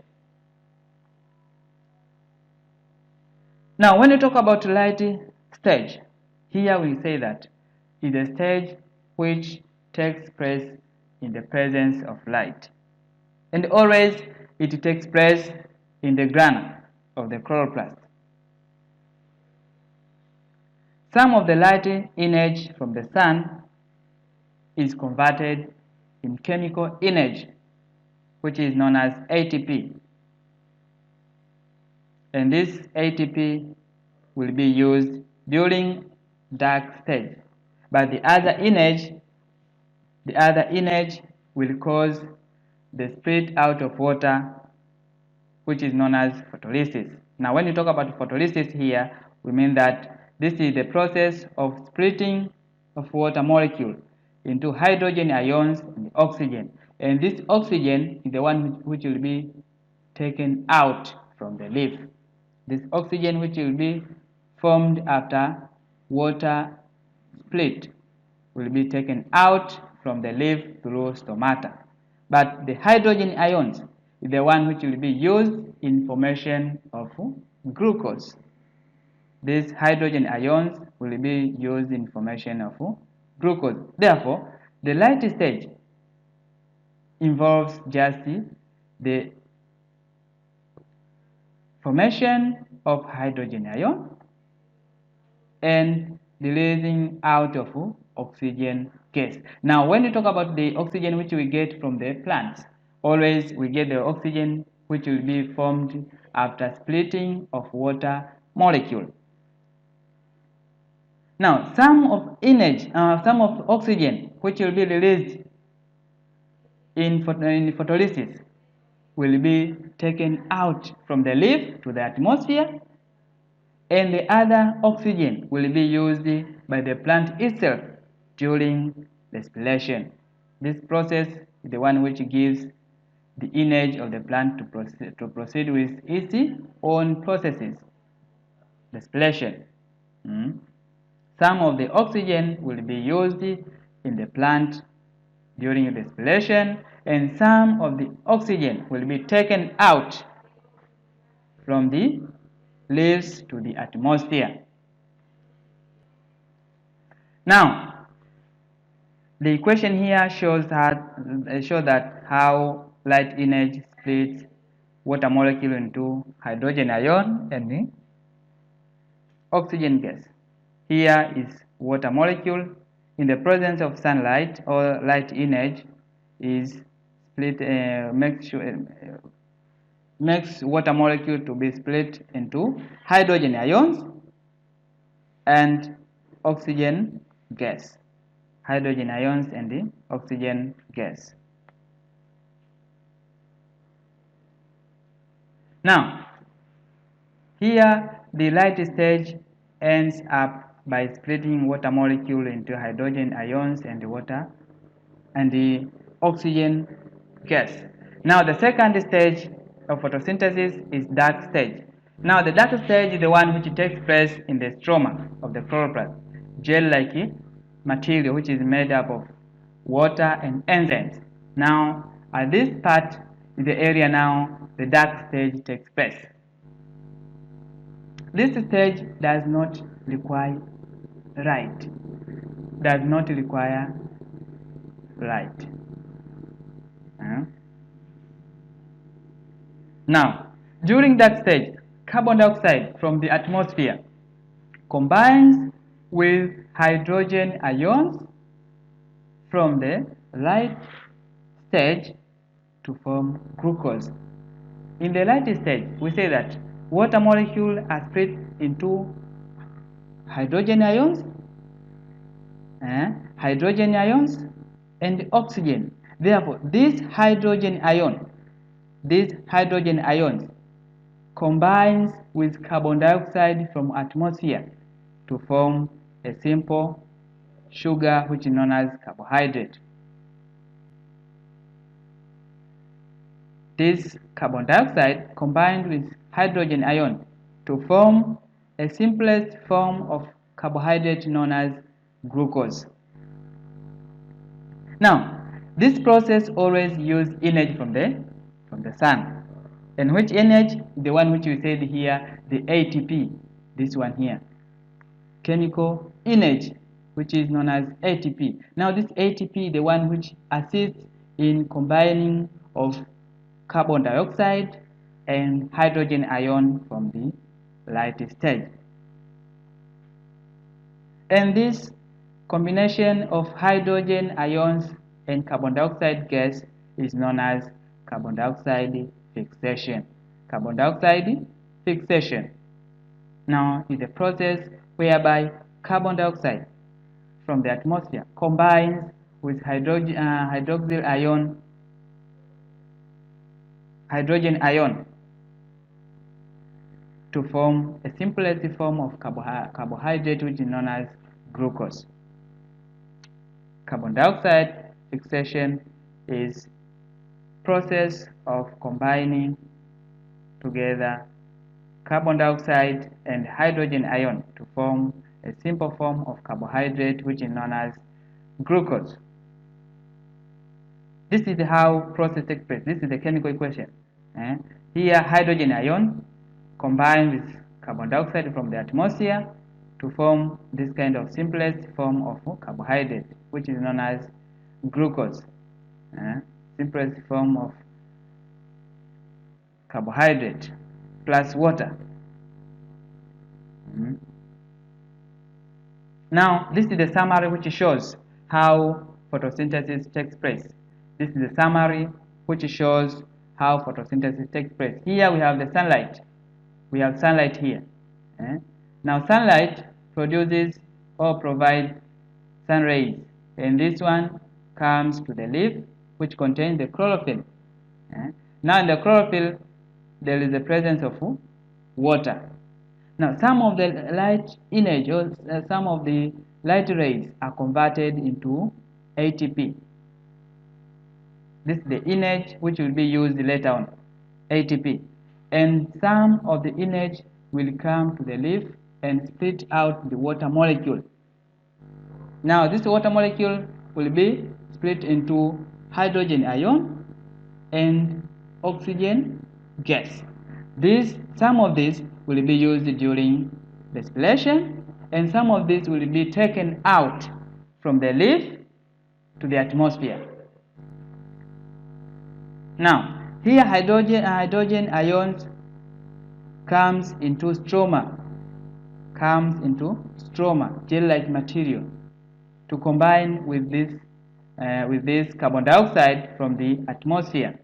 Now, when you talk about light stage, here we say that it is a stage which takes place in the presence of light. And always it takes place in the granule of the chloroplast. Some of the light energy from the sun is converted in chemical energy, which is known as ATP. And this ATP will be used during dark stage. But the other energy will cause the split out of water, which is known as photolysis. Now, when you talk about photolysis here, we mean that this is the process of splitting of water molecule into hydrogen ions and oxygen. And this oxygen is the one which will be taken out from the leaf. This oxygen which will be formed after water split will be taken out from the leaf through stomata. But the hydrogen ions is the one which will be used in formation of glucose. These hydrogen ions will be used in formation of glucose. Therefore, the light stage involves just the formation of hydrogen ion and releasing out of oxygen gas. Now, when you talk about the oxygen which we get from the plants, always we get the oxygen which will be formed after splitting of water molecule. Now, some of oxygen which will be released in photolysis will be taken out from the leaf to the atmosphere, and the other oxygen will be used by the plant itself during respiration. This process is the one which gives the energy of the plant to proceed with its own processes, respiration. Some of the oxygen will be used in the plant during respiration, and some of the oxygen will be taken out from the leaves to the atmosphere. Now, the equation here shows that how light energy splits water molecule into hydrogen ion and the oxygen gas. Here is water molecule in the presence of sunlight, or light energy is split, makes water molecule to be split into hydrogen ions and oxygen gas. Hydrogen ions and the oxygen gas. Now, here the light stage ends up by splitting water molecule into hydrogen ions and the water and the oxygen gas. Now, the second stage of photosynthesis is dark stage. Now, the dark stage is the one which takes place in the stroma of the chloroplast, gel-like material which is made up of water and enzymes. Now, at this part is the area now the dark stage takes place. This stage does not require light. Now, during that stage, carbon dioxide from the atmosphere combines with hydrogen ions from the light stage to form glucose. In the light stage, we say that water molecules are split into hydrogen ions and oxygen. Therefore, these hydrogen ions combines with carbon dioxide from atmosphere to form a simple sugar which is known as carbohydrate. This carbon dioxide combined with hydrogen ion to form a simplest form of carbohydrate known as glucose. Now, this process always uses energy from the sun. And which energy? The one which we said here, the ATP, this one here. Chemical energy, which is known as ATP. Now this ATP, the one which assists in combining of carbon dioxide and hydrogen ion from the light stage. And this combination of hydrogen ions and carbon dioxide gas is known as carbon dioxide fixation. Carbon dioxide fixation. Now is a process whereby carbon dioxide from the atmosphere combines with hydrogen ion to form a simplest form of carbohydrate which is known as glucose. Carbon dioxide fixation is process of combining together carbon dioxide and hydrogen ion to form a simple form of carbohydrate which is known as glucose. This is how process takes place. This is the chemical equation. Here hydrogen ion combined with carbon dioxide from the atmosphere to form this kind of simplest form of carbohydrate which is known as glucose. Simplest form of carbohydrate plus water. Now this is the summary which shows how photosynthesis takes place. This is the summary which shows how photosynthesis takes place. Here we have the sunlight. We have sunlight here. Now sunlight produces or provides sun rays, and this one comes to the leaf which contains the chlorophyll. Now in the chlorophyll there is the presence of water. Now some of the light energy or some of the light rays are converted into ATP. This is the energy which will be used later on, ATP. And some of the energy will come to the leaf and split out the water molecule. Now this water molecule will be split into hydrogen ion and oxygen gas. Some of this will be used during respiration, and some of this will be taken out from the leaf to the atmosphere. Now here hydrogen ions comes into stroma, gel-like material, to combine with this carbon dioxide from the atmosphere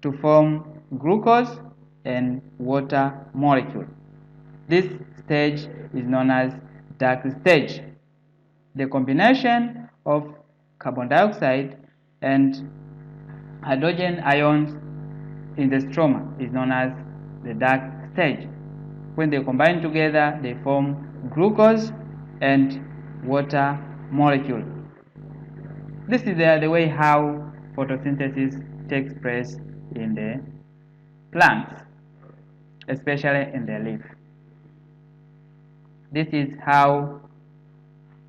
to form glucose and water molecule. This stage is known as dark stage. The combination of carbon dioxide and hydrogen ions in the stroma is known as the dark stage. When they combine together, they form glucose and water molecule. This is the way how photosynthesis takes place in the plants, especially in the leaf. This is how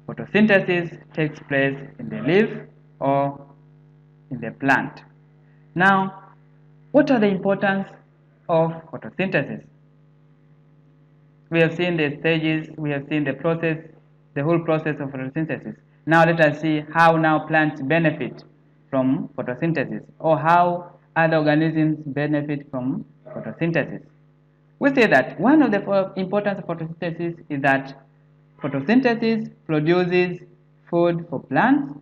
photosynthesis takes place in the leaf or in the plant. Now, what are the importance of photosynthesis? We have seen the stages, we have seen the process, the whole process of photosynthesis. Now let us see how now plants benefit from photosynthesis, or how other organisms benefit from photosynthesis. We say that one of the importance of photosynthesis is that photosynthesis produces food for plants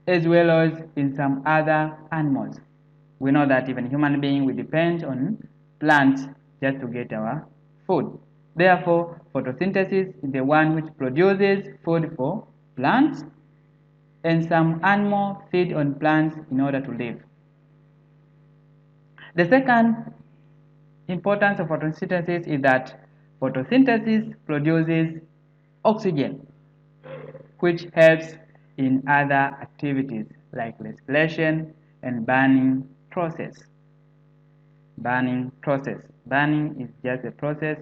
as well as in some other animals. We know that even human beings, we depend on plants just to get our food. Therefore, photosynthesis is the one which produces food for plants, and some animals feed on plants in order to live. The second importance of photosynthesis is that photosynthesis produces oxygen, which helps in other activities like respiration and burning process. Burning process. Burning is just a process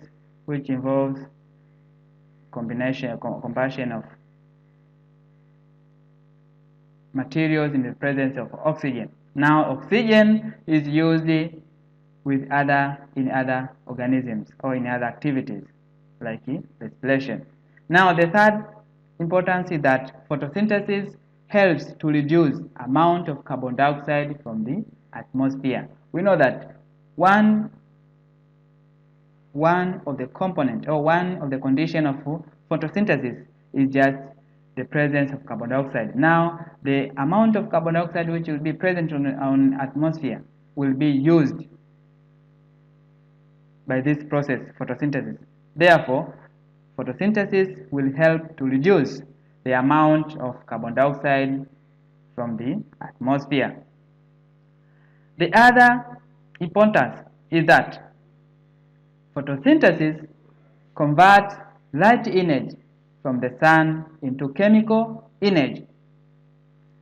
which involves combustion of materials in the presence of oxygen. Now, oxygen is used in other organisms or in other activities like respiration. Now, the third importance is that photosynthesis helps to reduce amount of carbon dioxide from the atmosphere. We know that one of the component or one of the condition of photosynthesis is just the presence of carbon dioxide. Now, the amount of carbon dioxide which will be present on atmosphere will be used by this process, photosynthesis. Therefore, photosynthesis will help to reduce the amount of carbon dioxide from the atmosphere. The other importance is that photosynthesis converts light energy from the sun into chemical energy.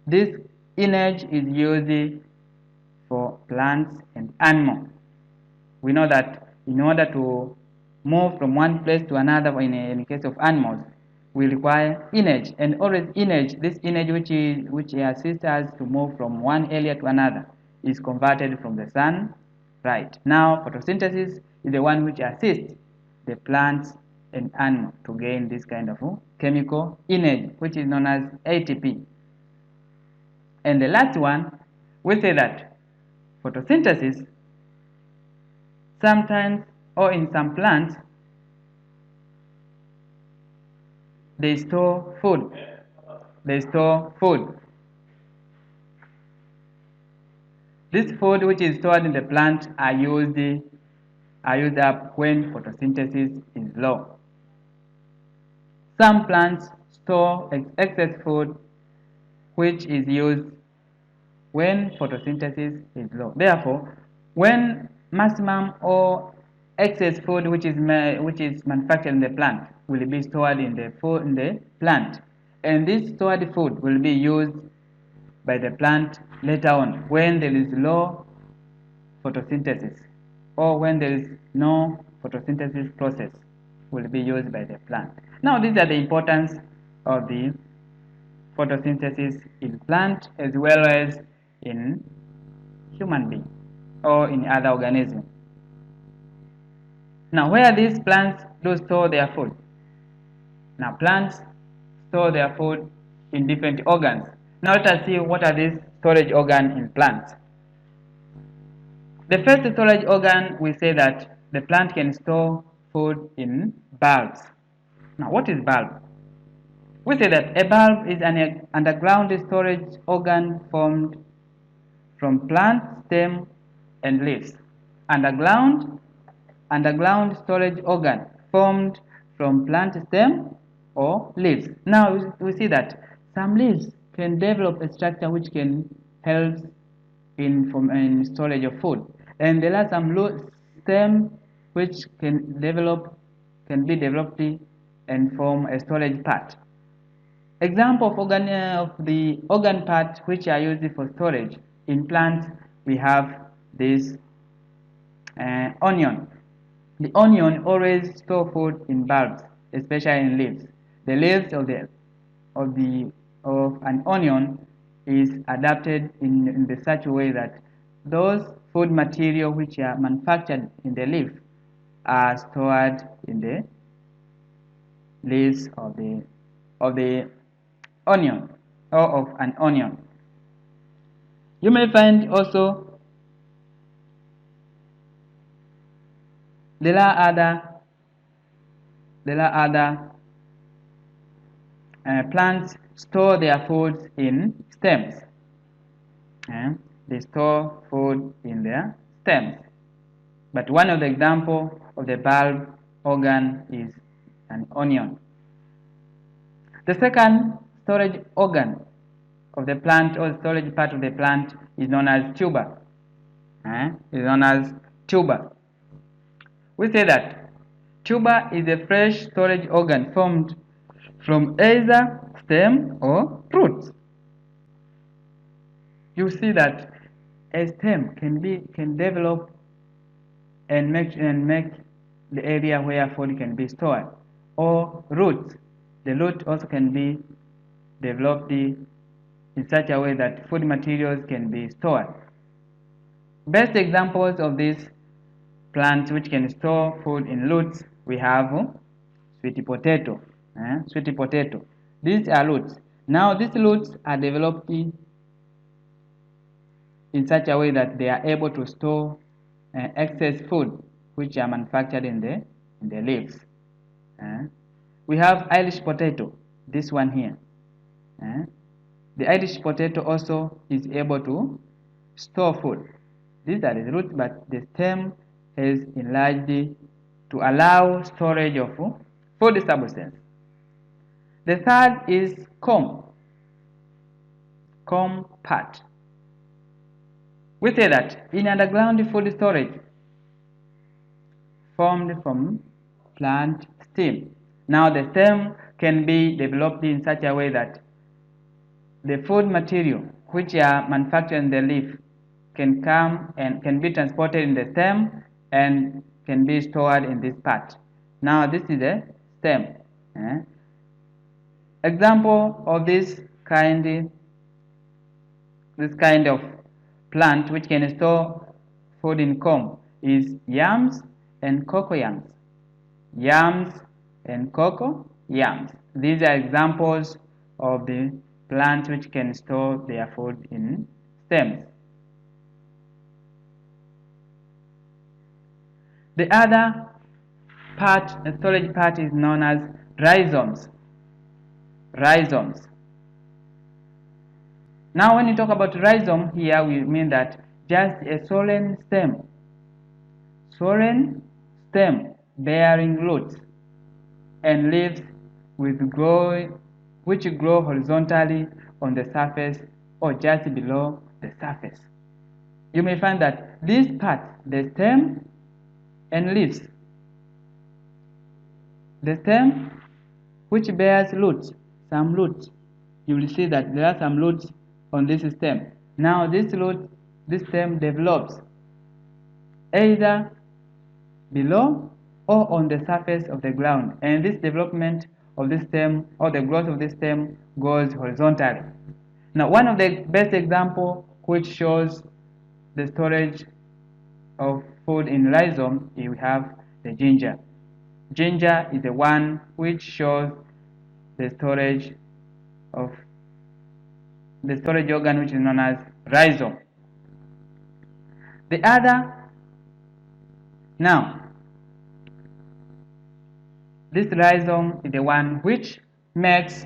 This energy is used for plants and animals. We know that in order to move from one place to another, in case of animals, we require energy, and always energy, this energy which assists us to move from one area to another, is converted from the sun. Right. Now, photosynthesis is the one which assists the plants and animals to gain this kind of chemical energy, which is known as ATP. And the last one, we say that photosynthesis sometimes, or in some plants, they store food. They store food. This food which is stored in the plant are used up when photosynthesis is low. Some plants store excess food which is used when photosynthesis is low. Therefore, when maximum or excess food which is manufactured in the plant will be stored in the plant, and this stored food will be used by the plant later on when there is low photosynthesis, or when there is no photosynthesis process will be used by the plant. Now, these are the importance of the photosynthesis in plant as well as in human being or in other organisms. Now, where these plants do store their food? Now, plants store their food in different organs. Now, let us see what are these storage organs in plants. The first storage organ, we say that the plant can store food in bulbs. Now, what is bulb? We say that a bulb is an underground storage organ formed from plant stem and leaves. Underground storage organ formed from plant stem or leaves. Now we see that some leaves can develop a structure which can help in storage of food, and there are some stem which can be developed and form a storage part. Example of the organ parts which are used for storage in plants, we have this onion. The onion always store food in bulbs, especially in leaves. The leaves of an onion is adapted in such a way that those food material which are manufactured in the leaf are stored in the leaves of the onion or of an onion. You may find also there are other plants store their foods in stems. They store food in their stems. But one of the examples of the bulb organ is an onion. The second storage organ of the plant or storage part of the plant is known as tuber. is known as tuber. We say that tuber is a fresh storage organ formed from either stem or roots. You see that a stem can develop and make the area where food can be stored, or roots. The root also can be developed in such a way that food materials can be stored. Best examples of these plants which can store food in roots, we have sweet potato. Sweet potato. These are roots. Now these roots are developed in such a way that they are able to store excess food which are manufactured in the leaves. We have Irish potato, this one here. The Irish potato also is able to store food. These are the roots, but the stem is enlarged to allow storage of food substance. The third is comb part. We say that in underground food storage formed from plant stem. Now the stem can be developed in such a way that the food material which are manufactured in the leaf can come and can be transported in the stem and can be stored in this part. Now this is the stem. Example of this kind of plant which can store food in comb is yams and cocoyams. Yams and cocoyams. These are examples of the plants which can store their food in stems. The other part, the storage part, is known as rhizomes. Rhizomes. Now when you talk about rhizome here, we mean that just a swollen stem bearing roots and leaves which grow horizontally on the surface or just below the surface. You may find that this part, the stem and leaves, the stem which bears roots, some roots, you will see that there are some roots on this stem. Now this stem develops either below or on the surface of the ground, and this development of the stem or the growth of the stem goes horizontally. Now one of the best example which shows the storage of food in rhizome, we have the ginger. Ginger is the one which shows the storage organ which is known as rhizome. This rhizome is the one which makes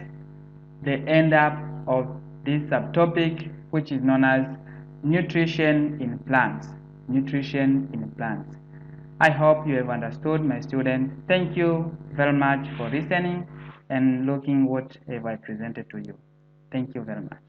the end up of this subtopic which is known as nutrition in plants. Nutrition in plants. I hope you have understood, my student. Thank you very much for listening and looking whatever I presented to you. Thank you very much.